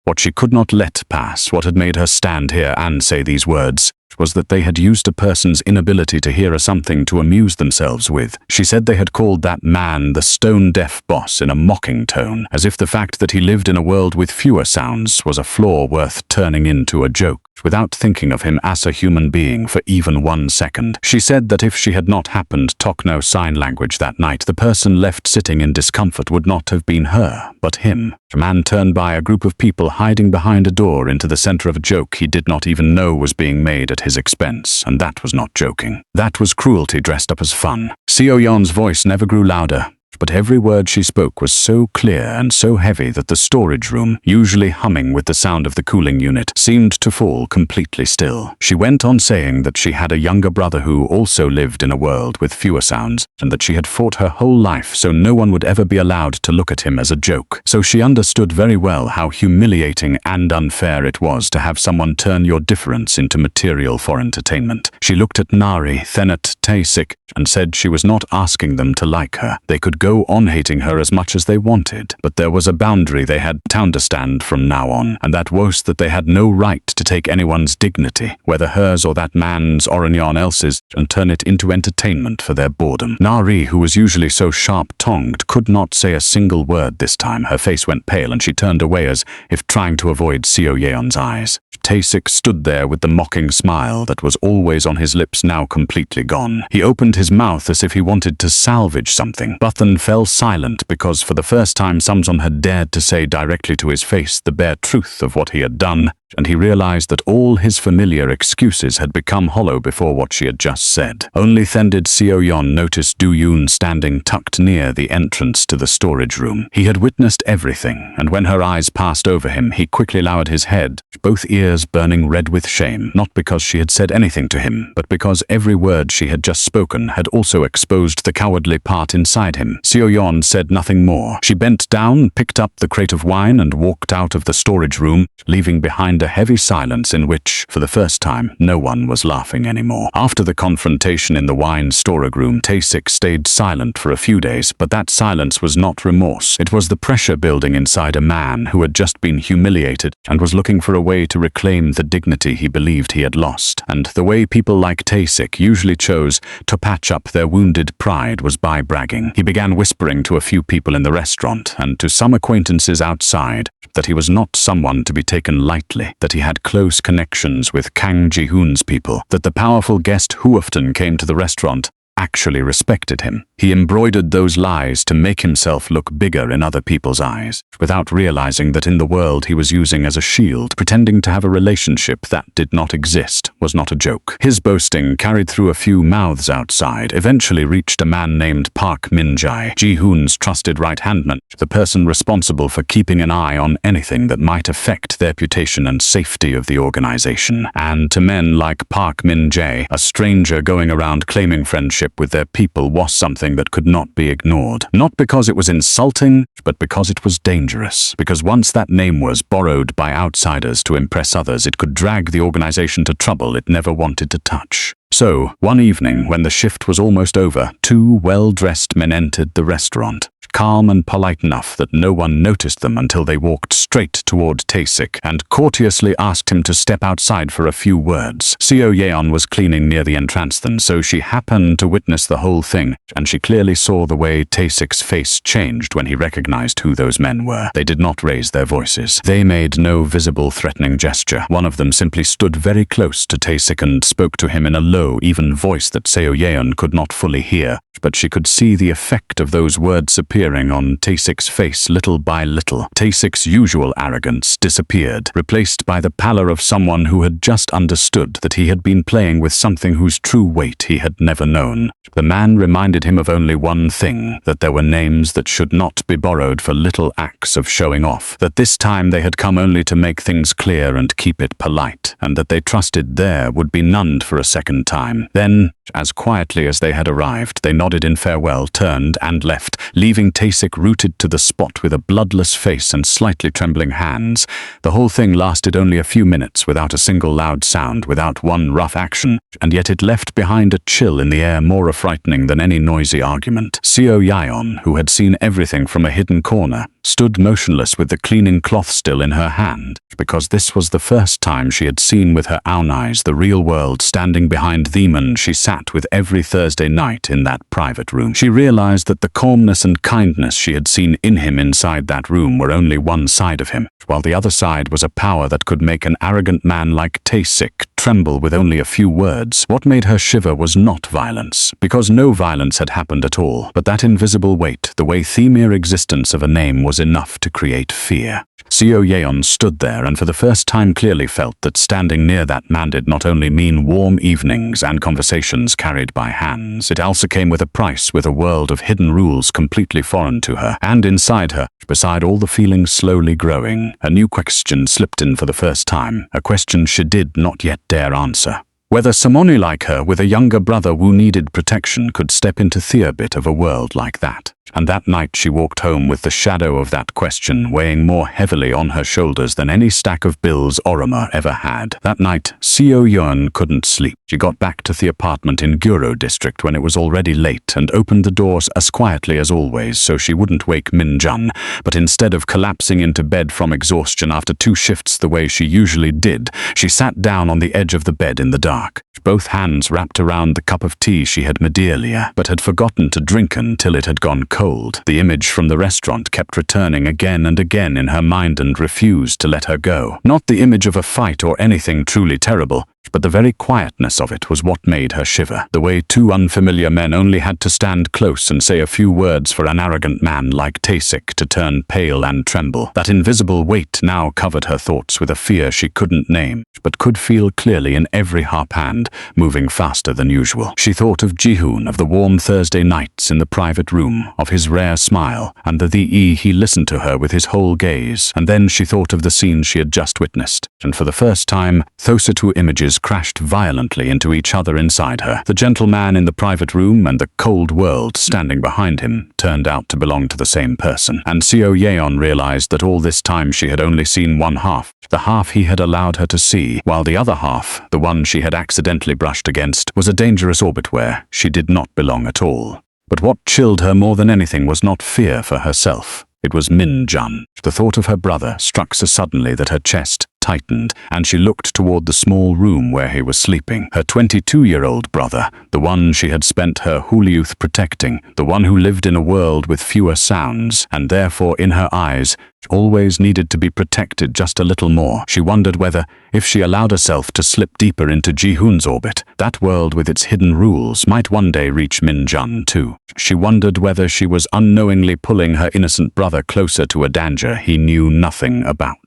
What she could not let pass, what had made her stand here and say these words, was that they had used a person's inability to hear something to amuse themselves with. She said they had called that man the stone-deaf boss in a mocking tone, as if the fact that he lived in a world with fewer sounds was a flaw worth turning into a joke, without thinking of him as a human being for even 1 second. She said that if she had not happened to talk no sign language that night, the person left sitting in discomfort would not have been her, but him. A man turned by a group of people hiding behind a door into the center of a joke he did not even know was being made at his expense, and that was not joking. That was cruelty dressed up as fun. Seo Yeon's voice never grew louder, but every word she spoke was so clear and so heavy that the storage room, usually humming with the sound of the cooling unit, seemed to fall completely still. She went on saying that she had a younger brother who also lived in a world with fewer sounds, and that she had fought her whole life so no one would ever be allowed to look at him as a joke. So she understood very well how humiliating and unfair it was to have someone turn your difference into material for entertainment. She looked at Nari, then at Taesik, and said she was not asking them to like her. They could go on hating her as much as they wanted, but there was a boundary they had to understand from now on, and that was that they had no right to take anyone's dignity, whether hers or that man's or anyone else's, and turn it into entertainment for their boredom. Nari, who was usually so sharp-tongued, could not say a single word this time. Her face went pale and she turned away as if trying to avoid Seo Yeon's eyes. Taesik stood there with the mocking smile that was always on his lips now completely gone. He opened his mouth as if he wanted to salvage something, but then fell silent because for the first time someone had dared to say directly to his face the bare truth of what he had done, and he realized that all his familiar excuses had become hollow before what she had just said. Only then did Seo Yeon notice Do-yoon standing tucked near the entrance to the storage room. He had witnessed everything, and when her eyes passed over him, he quickly lowered his head, both ears burning red with shame, not because she had said anything to him, but because every word she had just spoken had also exposed the cowardly part inside him. Seo Yeon said nothing more. She bent down, picked up the crate of wine, and walked out of the storage room, leaving behind a heavy silence in which, for the first time, no one was laughing anymore. After the confrontation in the wine storage room, Taesik stayed silent for a few days, but that silence was not remorse. It was the pressure building inside a man who had just been humiliated and was looking for a way to reclaim the dignity he believed he had lost. And the way people like Taesik usually chose to patch up their wounded pride was by bragging. He began whispering to a few people in the restaurant and to some acquaintances outside that he was not someone to be taken lightly, that he had close connections with Kang Ji-hoon's people, that the powerful guest who often came to the restaurant actually respected him. He embroidered those lies to make himself look bigger in other people's eyes, without realizing that in the world he was using as a shield, pretending to have a relationship that did not exist, was not a joke. His boasting, carried through a few mouths outside, eventually reached a man named Park Min-jae, Ji-hoon's trusted right-hand man, the person responsible for keeping an eye on anything that might affect the reputation and safety of the organization. And to men like Park Min-jae, a stranger going around claiming friendship relationship with their people was something that could not be ignored. Not because it was insulting, but because it was dangerous. Because once that name was borrowed by outsiders to impress others, it could drag the organization to trouble it never wanted to touch. So, one evening, when the shift was almost over, two well-dressed men entered the restaurant, calm and polite enough that no one noticed them until they walked straight toward Taesik and courteously asked him to step outside for a few words. Seo Yeon was cleaning near the entrance then, so she happened to witness the whole thing, and she clearly saw the way Taesik's face changed when he recognized who those men were. They did not raise their voices. They made no visible threatening gesture. One of them simply stood very close to Taesik and spoke to him in a low, even voice that Seo Yeon could not fully hear, but she could see the effect of those words appearing on Taesik's face little by little. Taesik's usual arrogance disappeared, replaced by the pallor of someone who had just understood that he had been playing with something whose true weight he had never known. The man reminded him of only one thing, that there were names that should not be borrowed for little acts of showing off, that this time they had come only to make things clear and keep it polite, and that they trusted there would be none for a second time. Then, as quietly as they had arrived, they nodded in farewell, turned, and left, leaving Taesik rooted to the spot with a bloodless face and slightly trembling hands. The whole thing lasted only a few minutes, without a single loud sound, without one rough action, and yet it left behind a chill in the air more frightening than any noisy argument. Seo Yeon, who had seen everything from a hidden corner, stood motionless with the cleaning cloth still in her hand, because this was the first time she had seen with her own eyes the real world standing behind the man she sat with every Thursday night in that private room. She realized that the calmness and kindness she had seen in him inside that room were only one side of him, while the other side was a power that could make an arrogant man like Taesik tremble with only a few words. What made her shiver was not violence, because no violence had happened at all, but that invisible weight, the way the mere existence of a name was enough to create fear. Seo Yeon stood there and for the first time clearly felt that standing near that man did not only mean warm evenings and conversations carried by hands, it also came with a price, with a world of hidden rules completely foreign to her. And inside her, beside all the feelings slowly growing, a new question slipped in for the first time, a question she did not yet dare answer. Whether someone like her with a younger brother who needed protection could step into the bit of a world like that. And that night she walked home with the shadow of that question weighing more heavily on her shoulders than any stack of bills Orima ever had. That night, Seo Yeon couldn't sleep. She got back to the apartment in Guro district when it was already late and opened the doors as quietly as always so she wouldn't wake Min-jun, but instead of collapsing into bed from exhaustion after 2 shifts the way she usually did, she sat down on the edge of the bed in the dark, both hands wrapped around the cup of tea she had made earlier, but had forgotten to drink until it had gone cold. The image from the restaurant kept returning again and again in her mind and refused to let her go. Not the image of a fight or anything truly terrible, but the very quietness of it was what made her shiver. The way 2 unfamiliar men only had to stand close and say a few words for an arrogant man like Taesik to turn pale and tremble. That invisible weight now covered her thoughts with a fear she couldn't name, but could feel clearly in every harp hand, moving faster than usual. She thought of Jihoon, of the warm Thursday nights in the private room, of his rare smile, and he listened to her with his whole gaze, and then she thought of the scene she had just witnessed, and for the first time, those 2 images crashed violently into each other inside her. The gentleman in the private room and the cold world standing behind him turned out to belong to the same person, and Seo Yeon realized that all this time she had only seen one half, the half he had allowed her to see, while the other half, the one she had accidentally brushed against, was a dangerous orbit where she did not belong at all. But what chilled her more than anything was not fear for herself. It was Min-jun. The thought of her brother struck so suddenly that her chest tightened, and she looked toward the small room where he was sleeping. Her 22-year-old brother, the one she had spent her whole youth protecting, the one who lived in a world with fewer sounds, and therefore in her eyes, always needed to be protected just a little more. She wondered whether, if she allowed herself to slip deeper into Jihoon's orbit, that world with its hidden rules might one day reach Min-jun too. She wondered whether she was unknowingly pulling her innocent brother closer to a danger he knew nothing about.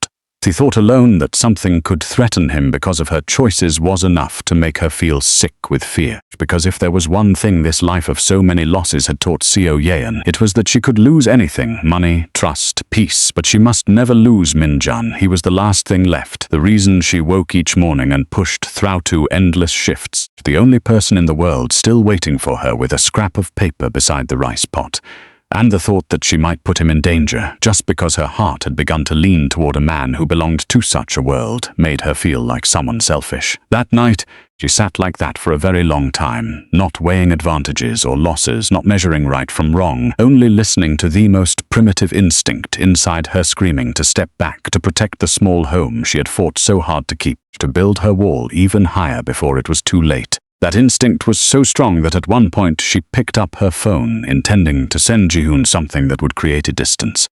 The thought alone that something could threaten him because of her choices was enough to make her feel sick with fear. Because if there was one thing this life of so many losses had taught Seo Yeon, it was that she could lose anything: money, trust, peace, but she must never lose Minjun. He was the last thing left, the reason she woke each morning and pushed through to endless shifts, the only person in the world still waiting for her with a scrap of paper beside the rice pot. And the thought that she might put him in danger, just because her heart had begun to lean toward a man who belonged to such a world, made her feel like someone selfish. That night, she sat like that for a very long time, not weighing advantages or losses, not measuring right from wrong, only listening to the most primitive instinct inside her screaming to step back, to protect the small home she had fought so hard to keep, to build her wall even higher before it was too late. That instinct was so strong that at one point she picked up her phone, intending to send Ji-hoon something that would create a distance.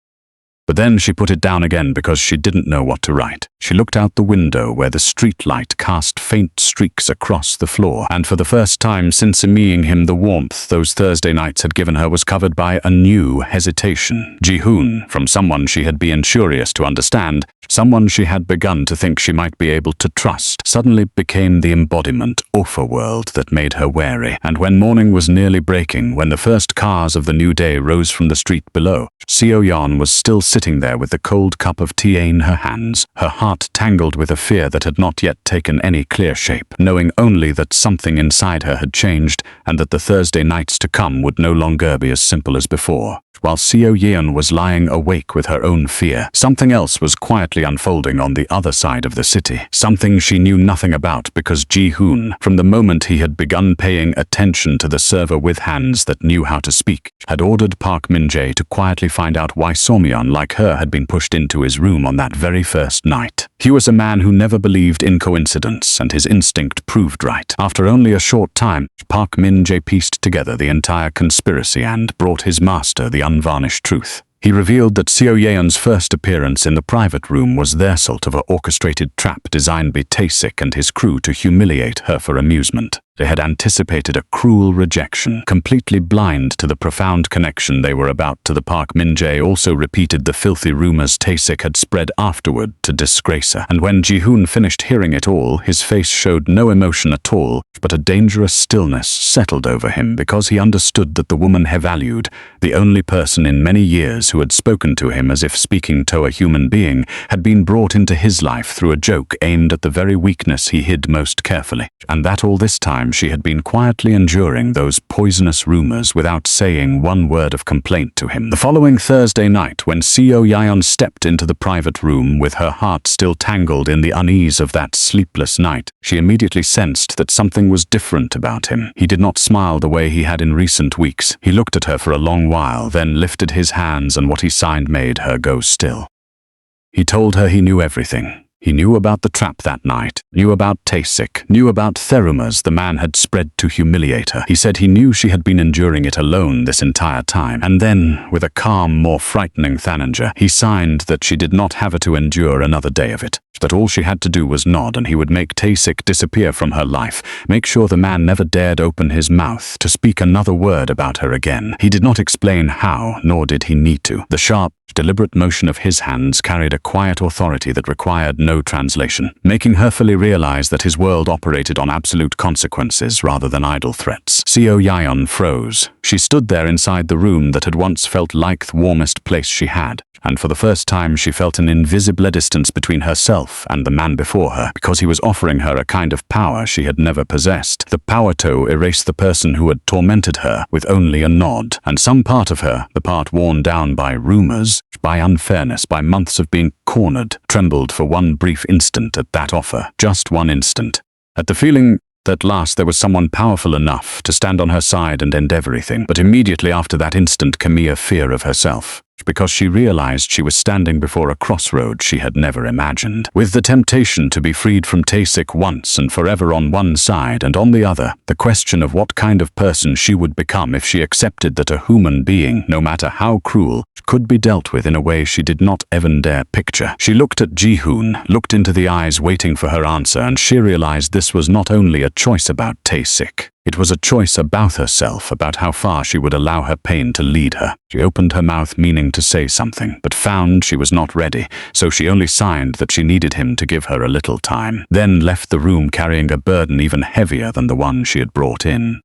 But then she put it down again because she didn't know what to write. She looked out the window where the street light cast faint streaks across the floor, and for the first time since meeting him, the warmth those Thursday nights had given her was covered by a new hesitation. Ji-hoon, from someone she had been curious to understand, someone she had begun to think she might be able to trust, suddenly became the embodiment of a world that made her wary. And when morning was nearly breaking, when the first cars of the new day rose from the street below, Seo Yeon was still sitting there with the cold cup of tea in her hands, her heart tangled with a fear that had not yet taken any clear shape, knowing only that something inside her had changed and that the Thursday nights to come would no longer be as simple as before. While Seo Yeon was lying awake with her own fear, something else was quietly unfolding on the other side of the city, something she knew nothing about because Ji-hoon, from the moment he had begun paying attention to the server with hands that knew how to speak, had ordered Park Min-jae to quietly find out why Somyeon like her had been pushed into his room on that very first night. He was a man who never believed in coincidence, and his instinct proved right. After only a short time, Park Min-jae pieced together the entire conspiracy and brought his master the unvarnished truth. He revealed that Seo Yeon's first appearance in the private room was their sort of a orchestrated trap designed by Tae-sik and his crew to humiliate her for amusement. They had anticipated a cruel rejection, completely blind to the profound connection they were about to the Park Min-jae also repeated the filthy rumors Tae-sik had spread afterward to disgrace her. And when Ji-hoon finished hearing it all, his face showed no emotion at all, but a dangerous stillness settled over him because he understood that the woman he valued, the only person in many years who had spoken to him as if speaking to a human being, had been brought into his life through a joke aimed at the very weakness he hid most carefully. And that all this time she had been quietly enduring those poisonous rumors without saying one word of complaint to him. The following Thursday night, when Seo Yeon stepped into the private room with her heart still tangled in the unease of that sleepless night, she immediately sensed that something was different about him. He did not smile the way he had in recent weeks. He looked at her for a long while, then lifted his hands, and what he signed made her go still. He told her he knew everything. He knew about the trap that night, knew about Tae-sik, knew about the rumors the man had spread to humiliate her. He said he knew she had been enduring it alone this entire time. And then, with a calm, more frightening Thaninger, he signed that she did not have to endure another day of it. That all she had to do was nod and he would make Tae-sik disappear from her life, make sure the man never dared open his mouth to speak another word about her again. He did not explain how, nor did he need to. The sharp, deliberate motion of his hands carried a quiet authority that required no translation, making her fully realize that his world operated on absolute consequences rather than idle threats. Seo Yeon froze. She stood there inside the room that had once felt like the warmest place she had, and for the first time she felt an invisible distance between herself and the man before her, because he was offering her a kind of power she had never possessed, the power to erase the person who had tormented her with only a nod. And some part of her, the part worn down by rumors, by unfairness, by months of being cornered, trembled for one brief instant at that offer, just one instant, at the feeling that at last there was someone powerful enough to stand on her side and end everything. But immediately after that instant came a fear of herself, because she realized she was standing before a crossroad she had never imagined, with the temptation to be freed from Tae-sik once and forever on one side, and on the other, the question of what kind of person she would become if she accepted that a human being, no matter how cruel, could be dealt with in a way she did not even dare picture. She looked at Ji-hoon, looked into the eyes waiting for her answer, and she realized this was not only a choice about Tae-sik. It was a choice about herself, about how far she would allow her pain to lead her. She opened her mouth meaning to say something, but found she was not ready, so she only signed that she needed him to give her a little time, then left the room carrying a burden even heavier than the one she had brought in.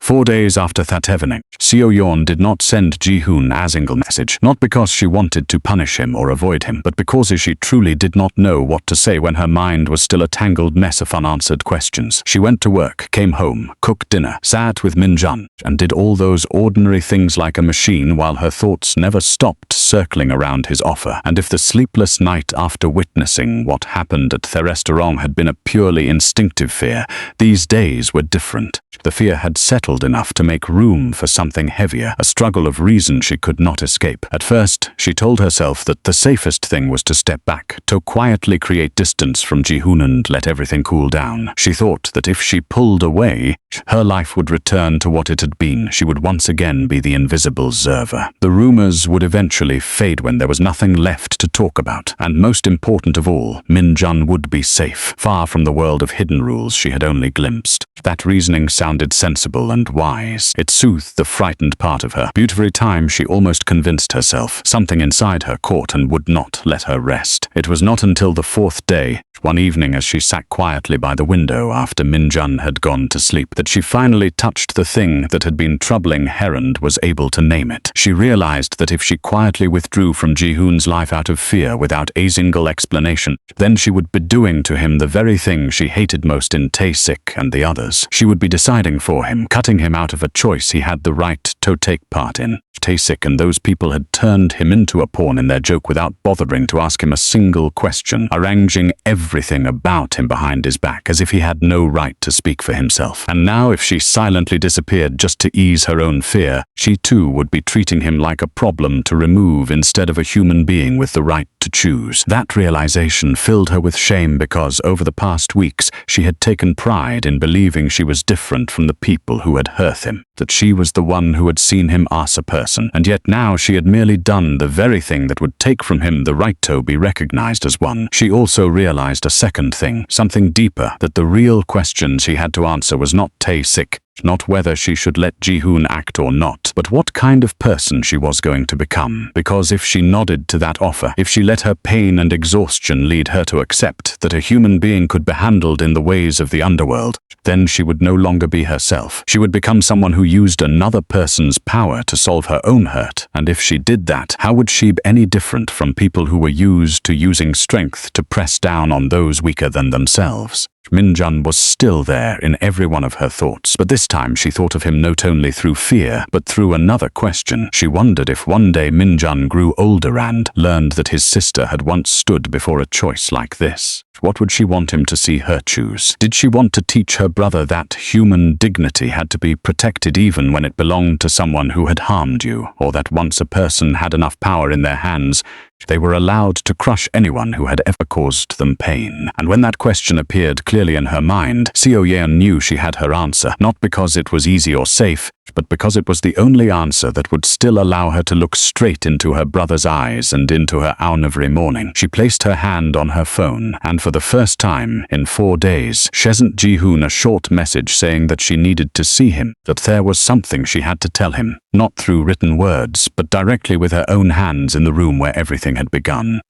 4 days after that evening, Seo Yeon did not send Ji-hoon a single message, not because she wanted to punish him or avoid him, but because she truly did not know what to say when her mind was still a tangled mess of unanswered questions. She went to work, came home, cooked dinner, sat with Min-jun, and did all those ordinary things like a machine while her thoughts never stopped circling around his offer. And if the sleepless night after witnessing what happened at the restaurant had been a purely instinctive fear, these days were different. The fear had settled enough to make room for something heavier, a struggle of reason she could not escape. At first, she told herself that the safest thing was to step back, to quietly create distance from Ji-hoon and let everything cool down. She thought that if she pulled away, her life would return to what it had been. She would once again be the invisible observer. The rumors would eventually fade when there was nothing left to talk about. And most important of all, Min-jun would be safe, far from the world of hidden rules she had only glimpsed. That reasoning sounded sensible and wise. It soothed the frightened part of her. Every time she almost convinced herself. Something inside her caught and would not let her rest. It was not until the 4th day, one evening as she sat quietly by the window after Min-jun had gone to sleep, that she finally touched the thing that had been troubling her and was able to name it. She realized that if she quietly withdrew from Ji-hoon's life out of fear without a single explanation, then she would be doing to him the very thing she hated most in Tae-sik and the others. She would be deciding for him, cutting him out of a choice he had the right to take part in. Tae-sik and those people had turned him into a pawn in their joke without bothering to ask him a single question, arranging everything about him behind his back as if he had no right to speak for himself. And now if she silently disappeared just to ease her own fear, she too would be treating him like a problem to remove instead of a human being with the right to choose. That realization filled her with shame because over the past weeks she had taken pride in believing she was different from the people who had hurt him, that she was the one who had seen him as a person, and yet now she had merely done the very thing that would take from him the right to be recognized as one. She also realized a second thing, something deeper, that the real question she had to answer was not Tae-sik, not whether she should let Ji-hoon act or not, but what kind of person she was going to become. Because if she nodded to that offer, if she let her pain and exhaustion lead her to accept that a human being could be handled in the ways of the underworld, then she would no longer be herself. She would become someone who used another person's power to solve her own hurt. And if she did that, how would she be any different from people who were used to using strength to press down on those weaker than themselves? Min-jun was still there in every one of her thoughts, but this time she thought of him not only through fear, but through another question. She wondered if one day Min-jun grew older and learned that his sister had once stood before a choice like this. What would she want him to see her choose? Did she want to teach her brother that human dignity had to be protected even when it belonged to someone who had harmed you, or that once a person had enough power in their hands, they were allowed to crush anyone who had ever caused them pain? And when that question appeared clearly in her mind, Seo Yeon knew she had her answer, not because it was easy or safe, but because it was the only answer that would still allow her to look straight into her brother's eyes and into her own every morning. She placed her hand on her phone, and for the first time in 4 days, she sent Ji-hoon a short message saying that she needed to see him, that there was something she had to tell him, not through written words, but directly with her own hands in the room where everything had begun.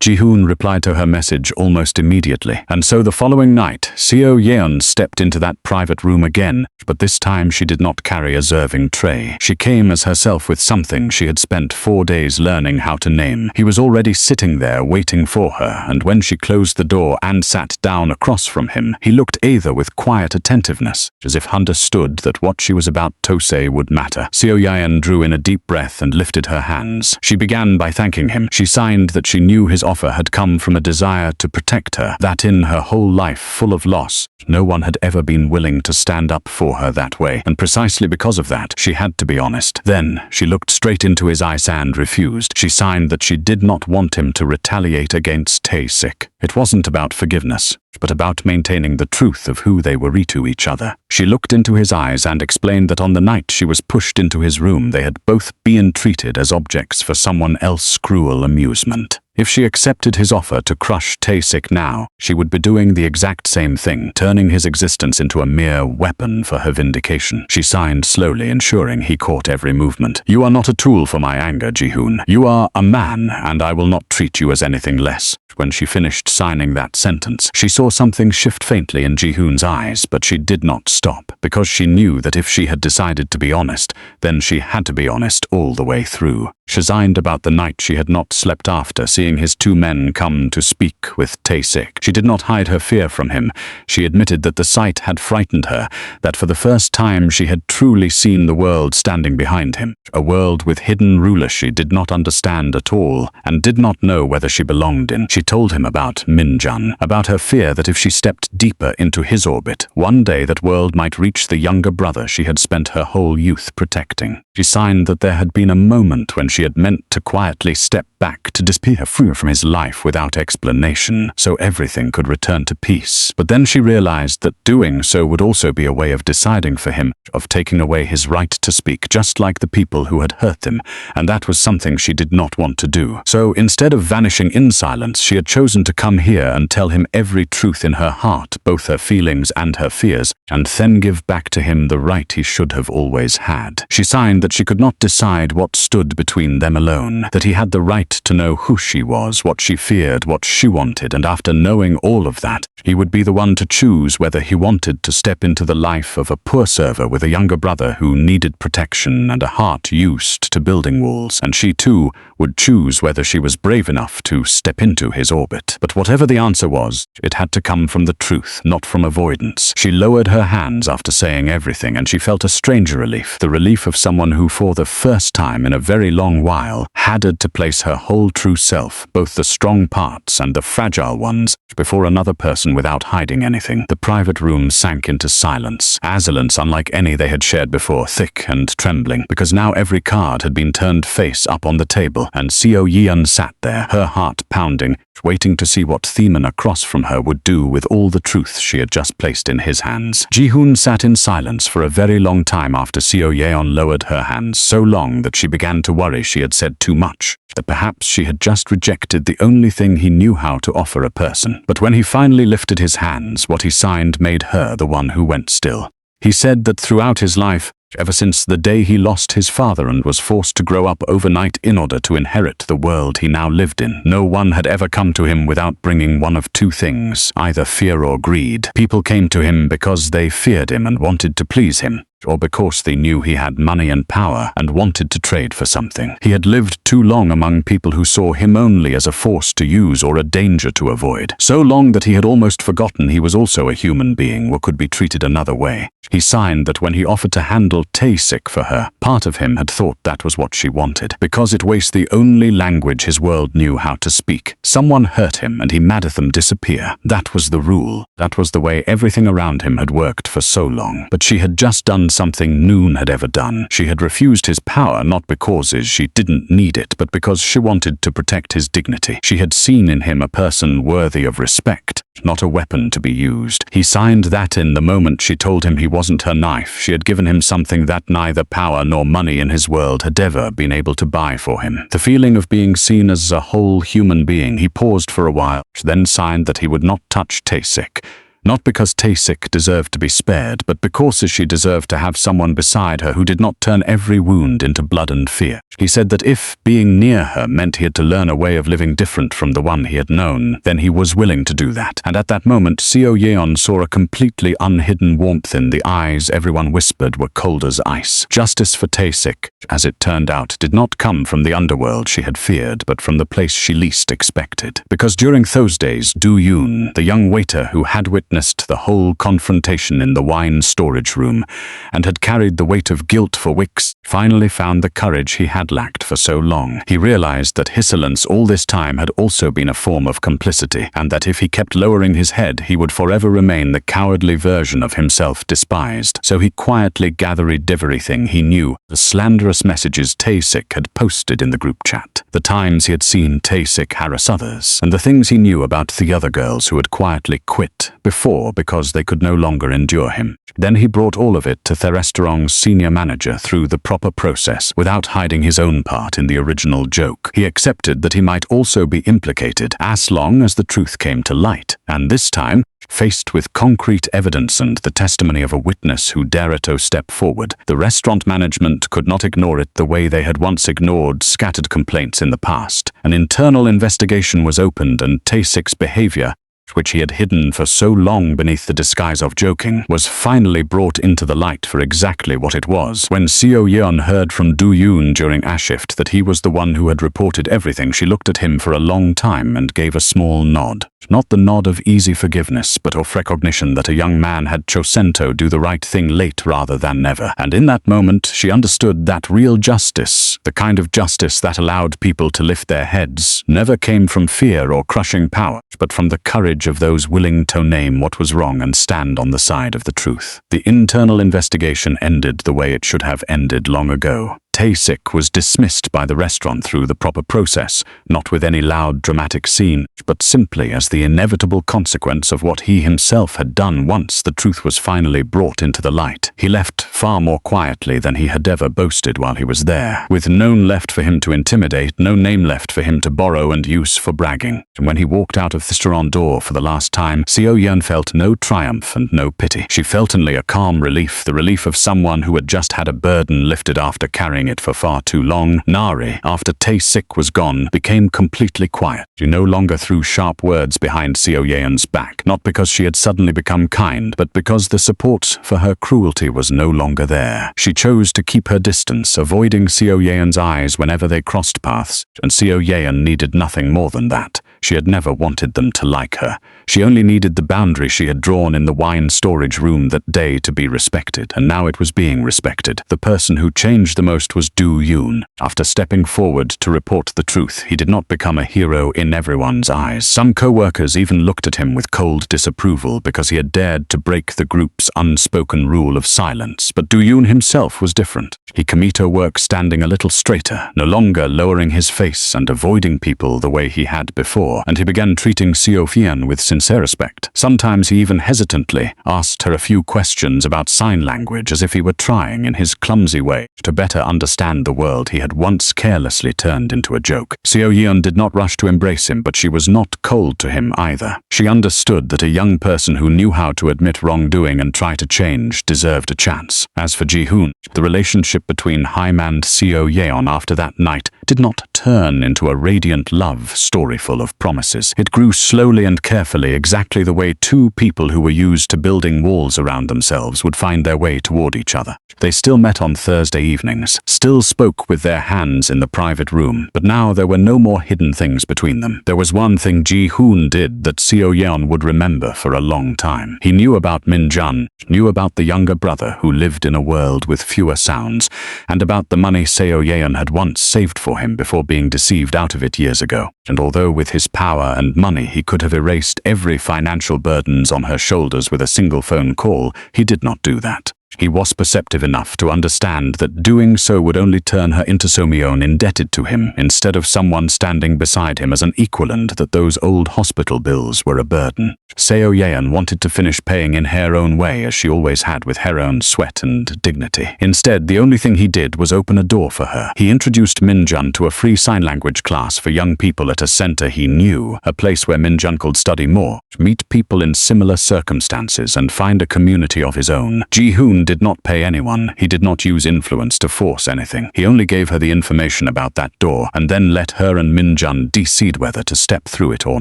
Ji-hoon replied to her message almost immediately, and so the following night, Seo Yeon stepped into that private room again, but this time she did not carry a serving tray. She came as herself with something she had spent 4 days learning how to name. He was already sitting there waiting for her, and when she closed the door and sat down across from him, he looked either with quiet attentiveness, as if understood that what she was about to say would matter. Seo Yeon drew in a deep breath and lifted her hands. She began by thanking him. She signed that she knew his offer had come from a desire to protect her, that in her whole life full of loss, no one had ever been willing to stand up for her that way, and precisely because of that, she had to be honest. Then, she looked straight into his eyes and refused. She signed that she did not want him to retaliate against Tae-sik. It wasn't about forgiveness, but about maintaining the truth of who they were to each other. She looked into his eyes and explained that on the night she was pushed into his room, they had both been treated as objects for someone else's cruel amusement. If she accepted his offer to crush Tae-sik now, she would be doing the exact same thing, turning his existence into a mere weapon for her vindication. She signed slowly, ensuring he caught every movement. "You are not a tool for my anger, Ji-hoon. You are a man, and I will not treat you as anything less." When she finished signing that sentence, she saw something shift faintly in Ji-hoon's eyes, but she did not stop, because she knew that if she had decided to be honest, then she had to be honest all the way through. She signed about the night she had not slept after seeing his two men come to speak with Tae-sik. She did not hide her fear from him. She admitted that the sight had frightened her, that for the first time she had truly seen the world standing behind him, a world with hidden rulers she did not understand at all, and did not know whether she belonged in. She told him about Min-jun, about her fear that if she stepped deeper into his orbit, one day that world might reach the younger brother she had spent her whole youth protecting. She signed that there had been a moment when she had meant to quietly step back to disappear free from his life without explanation, so everything could return to peace. But then she realized that doing so would also be a way of deciding for him, of taking away his right to speak, just like the people who had hurt him, and that was something she did not want to do. So instead of vanishing in silence, she had chosen to come here and tell him every truth in her heart, both her feelings and her fears, and then give back to him the right he should have always had. She signed that she could not decide what stood between them alone, that he had the right to know who she was, what she feared, what she wanted, and after knowing all of that, he would be the one to choose whether he wanted to step into the life of a poor server with a younger brother who needed protection and a heart used to building walls, and she too would choose whether she was brave enough to step into his orbit. But whatever the answer was, it had to come from the truth, not from avoidance. She lowered her hands after saying everything, and she felt a strange relief, the relief of someone who for the first time in a very long while had to place her whole true self, both the strong parts and the fragile ones, before another person without hiding anything. The private room sank into silence, unlike any they had shared before, thick and trembling, because now every card had been turned face up on the table, and Seo Yeon sat there, her heart pounding, waiting to see what Theman across from her would do with all the truth she had just placed in his hands. Ji-hoon sat in silence for a very long time after Seo Yeon lowered her hands, so long that she began to worry she had said too much, that perhaps she had just rejected the only thing he knew how to offer a person. But when he finally lifted his hands, what he signed made her the one who went still. He said that throughout his life, ever since the day he lost his father and was forced to grow up overnight in order to inherit the world he now lived in, no one had ever come to him without bringing one of two things, either fear or greed. People came to him because they feared him and wanted to please him, or because they knew he had money and power and wanted to trade for something. He had lived too long among people who saw him only as a force to use or a danger to avoid, so long that he had almost forgotten he was also a human being or could be treated another way. He signed that when he offered to handle Tae-sik for her, part of him had thought that was what she wanted, because it was the only language his world knew how to speak. Someone hurt him and he made them disappear. That was the rule. That was the way everything around him had worked for so long. But she had just done something Noon had ever done. She had refused his power not because she didn't need it, but because she wanted to protect his dignity. She had seen in him a person worthy of respect, not a weapon to be used. He signed that in the moment she told him he wasn't her knife. She had given him something that neither power nor money in his world had ever been able to buy for him. The feeling of being seen as a whole human being. He paused for a while, then signed that he would not touch Tae-sik. Not because Tae-sik deserved to be spared, but because she deserved to have someone beside her who did not turn every wound into blood and fear. He said that if being near her meant he had to learn a way of living different from the one he had known, then he was willing to do that. And at that moment, Seo Yeon saw a completely unhidden warmth in the eyes everyone whispered were cold as ice. Justice for Tae-sik, as it turned out, did not come from the underworld she had feared, but from the place she least expected. Because during those days, Do-yoon, the young waiter who had witnessed the whole confrontation in the wine storage room and had carried the weight of guilt for weeks, finally found the courage he had lacked for so long. He realized that his silence all this time had also been a form of complicity, and that if he kept lowering his head, he would forever remain the cowardly version of himself despised. So he quietly gathered everything he knew, the slanderous messages Tae-sik had posted in the group chat, the times he had seen Tae-sik harass others, and the things he knew about the other girls who had quietly quit before before because they could no longer endure him. Then he brought all of it to the restaurant's senior manager through the proper process, without hiding his own part in the original joke. He accepted that he might also be implicated as long as the truth came to light, and this time, faced with concrete evidence and the testimony of a witness who dared to step forward, the restaurant management could not ignore it the way they had once ignored scattered complaints in the past. An internal investigation was opened, and Tae-sik's behavior, which he had hidden for so long beneath the disguise of joking, was finally brought into the light for exactly what it was. When Seo Yeon heard from Do-yoon during a shift that he was the one who had reported everything, she looked at him for a long time and gave a small nod. Not the nod of easy forgiveness, but of recognition that a young man had chosen to do the right thing late rather than never. And in that moment, she understood that real justice, the kind of justice that allowed people to lift their heads, never came from fear or crushing power, but from the courage of those willing to name what was wrong and stand on the side of the truth. The internal investigation ended the way it should have ended long ago. Tae-sik was dismissed by the restaurant through the proper process, not with any loud dramatic scene, but simply as the inevitable consequence of what he himself had done once the truth was finally brought into the light. He left far more quietly than he had ever boasted while he was there, with no one left for him to intimidate, no name left for him to borrow and use for bragging. And when he walked out of the restaurant door for the last time, Seo Yeon felt no triumph and no pity. She felt only a calm relief, the relief of someone who had just had a burden lifted after carrying it for far too long. Nari, after Tae-sik was gone, became completely quiet. She no longer threw sharp words behind Seo Yeon's back, not because she had suddenly become kind, but because the support for her cruelty was no longer there. She chose to keep her distance, avoiding Seo Yeon's eyes whenever they crossed paths, and Seo Yeon needed nothing more than that. She had never wanted them to like her. She only needed the boundary she had drawn in the wine storage room that day to be respected, and now it was being respected. The person who changed the most was Do-yoon. After stepping forward to report the truth, he did not become a hero in everyone's eyes. Some co-workers even looked at him with cold disapproval because he had dared to break the group's unspoken rule of silence. But Do-yoon himself was different. He came to work standing a little straighter, no longer lowering his face and avoiding people the way he had before, and he began treating Seo Yeon with sincere respect. Sometimes he even hesitantly asked her a few questions about sign language, as if he were trying, in his clumsy way, to better understand the world he had once carelessly turned into a joke. Seo Yeon did not rush to embrace him, but she was not cold to him either. She understood that a young person who knew how to admit wrongdoing and try to change deserved a chance. As for Ji-hoon, the relationship between Haim and Seo Yeon after that night did not turn into a radiant love story full of promises. It grew slowly and carefully, exactly the way two people who were used to building walls around themselves would find their way toward each other. They still met on Thursday evenings, still spoke with their hands in the private room, but now there were no more hidden things between them. There was one thing Ji-hoon did that Seo Yeon would remember for a long time. He knew about Min-jun, knew about the younger brother who lived in a world with fewer sounds, and about the money Seo Yeon had once saved for him before being deceived out of it years ago. And although with his power and money he could have erased every financial burdens on her shoulders with a single phone call, he did not do that. He was perceptive enough to understand that doing so would only turn her into Somion indebted to him, instead of someone standing beside him as an equal, and that those old hospital bills were a burden. Seo Yeon wanted to finish paying in her own way, as she always had, with her own sweat and dignity. Instead, the only thing he did was open a door for her. He introduced Min-jun to a free sign language class for young people at a center he knew, a place where Min-jun could study more, meet people in similar circumstances, and find a community of his own. Ji-hoon did not pay anyone. He did not use influence to force anything. He only gave her the information about that door, and then let her and Min-jun decide whether to step through it or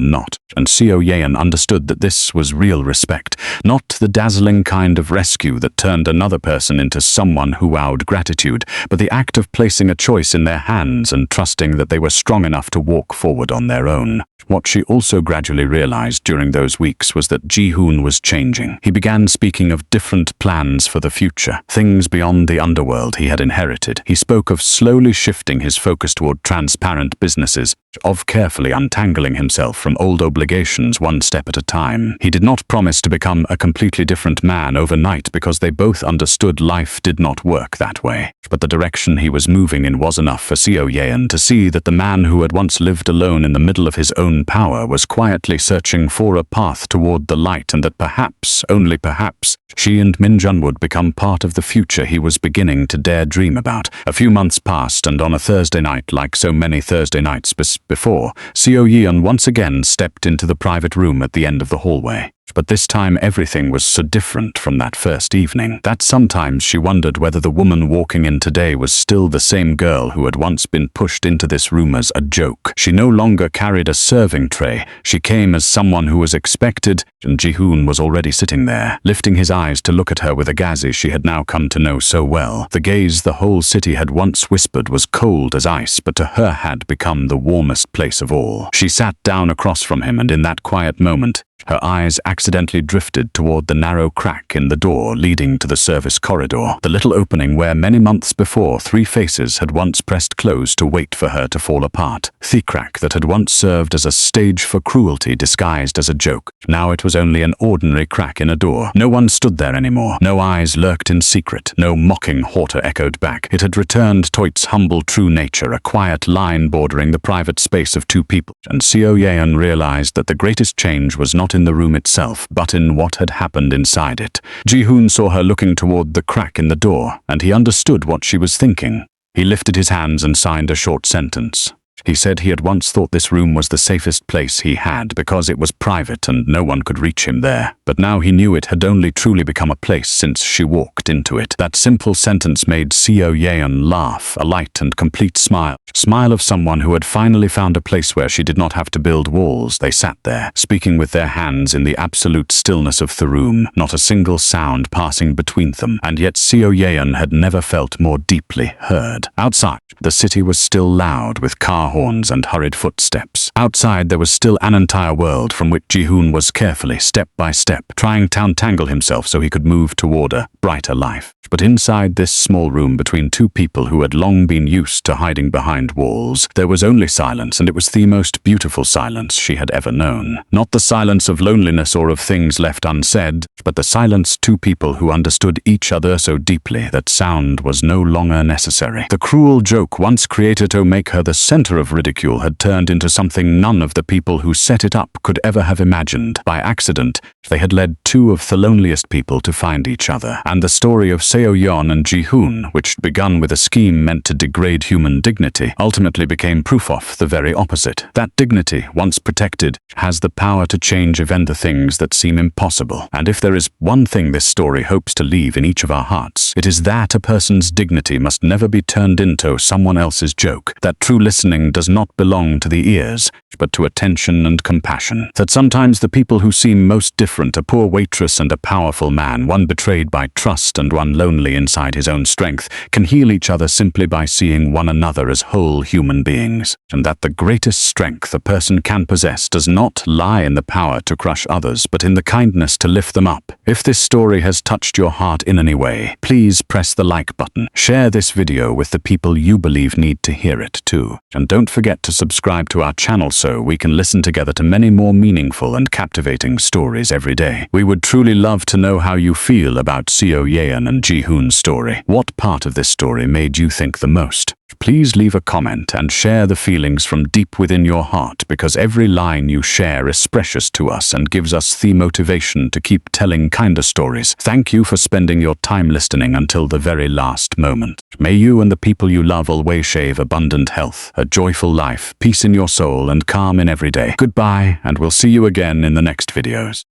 not. And Seo Yeon understood that this was real respect, not the dazzling kind of rescue that turned another person into someone who vowed gratitude, but the act of placing a choice in their hands and trusting that they were strong enough to walk forward on their own. What she also gradually realized during those weeks was that Ji-hoon was changing. He began speaking of different plans for the future, things beyond the underworld he had inherited. He spoke of slowly shifting his focus toward transparent businesses, of carefully untangling himself from old obligations one step at a time. He did not promise to become a completely different man overnight because they both understood life did not work that way. But the direction he was moving in was enough for Seo Yeon to see that the man who had once lived alone in the middle of his own power was quietly searching for a path toward the light, and that perhaps, only perhaps, she and Min Jun would become part of the future he was beginning to dare dream about. A few months passed, and on a Thursday night, like so many Thursday nights before, Seo Yeon once again stepped into the private room at the end of the hallway. But this time everything was so different from that first evening that sometimes she wondered whether the woman walking in today was still the same girl who had once been pushed into this room as a joke. She no longer carried a serving tray. She came as someone who was expected, and Ji-hoon was already sitting there, lifting his eyes to look at her with a gaze she had now come to know so well. The gaze the whole city had once whispered was cold as ice, but to her had become the warmest place of all. She sat down across from him, and in that quiet moment, her eyes accidentally drifted toward the narrow crack in the door leading to the service corridor, the little opening where many months before 3 faces had once pressed close to wait for her to fall apart. The crack that had once served as a stage for cruelty disguised as a joke. Now it was only an ordinary crack in a door. No one stood there anymore. No eyes lurked in secret. No mocking hauteur echoed back. It had returned to its humble true nature, a quiet line bordering the private space of 2 people. And Seo Yeon realized that the greatest change was not in the room itself, but in what had happened inside it. Ji-hoon saw her looking toward the crack in the door, and he understood what she was thinking. He lifted his hands and signed a short sentence. He said he had once thought this room was the safest place he had because it was private and no one could reach him there. But now he knew it had only truly become a place since she walked into it. That simple sentence made Seo Yeon laugh, a light and complete smile. Smile of someone who had finally found a place where she did not have to build walls. They sat there, speaking with their hands in the absolute stillness of the room, not a single sound passing between them. And yet Seo Yeon had never felt more deeply heard. Outside, the city was still loud with car horns and hurried footsteps. Outside there was still an entire world from which Ji-hoon was carefully, step by step, trying to untangle himself so he could move toward a brighter life. But inside this small room between 2 people who had long been used to hiding behind walls, there was only silence, and it was the most beautiful silence she had ever known. Not the silence of loneliness or of things left unsaid, but the silence 2 people who understood each other so deeply that sound was no longer necessary. The cruel joke once created to make her the center of ridicule had turned into something none of the people who set it up could ever have imagined. By accident, they had led 2 of the loneliest people to find each other. And the story of Seo Yeon and Ji-hoon, which begun with a scheme meant to degrade human dignity, ultimately became proof of the very opposite. That dignity, once protected, has the power to change even the things that seem impossible. And if there is one thing this story hopes to leave in each of our hearts, it is that a person's dignity must never be turned into someone else's joke. That true listening does not belong to the ears, but to attention and compassion. That sometimes the people who seem most different, a poor waitress and a powerful man, one betrayed by trust and one lonely inside his own strength, can heal each other simply by seeing one another as whole human beings. And that the greatest strength a person can possess does not lie in the power to crush others, but in the kindness to lift them up. If this story has touched your heart in any way, please press the like button. Share this video with the people you believe need to hear it too. And don't forget to subscribe to our channel so we can listen together to many more meaningful and captivating stories every day. We would truly love to know how you feel about Seo Yeon and Ji-hoon's story. What part of this story made you think the most? Please leave a comment and share the feelings from deep within your heart, because every line you share is precious to us and gives us the motivation to keep telling kinder stories. Thank you for spending your time listening until the very last moment. May you and the people you love always have abundant health, a joyful life, peace in your soul, and calm in every day. Goodbye, and we'll see you again in the next videos.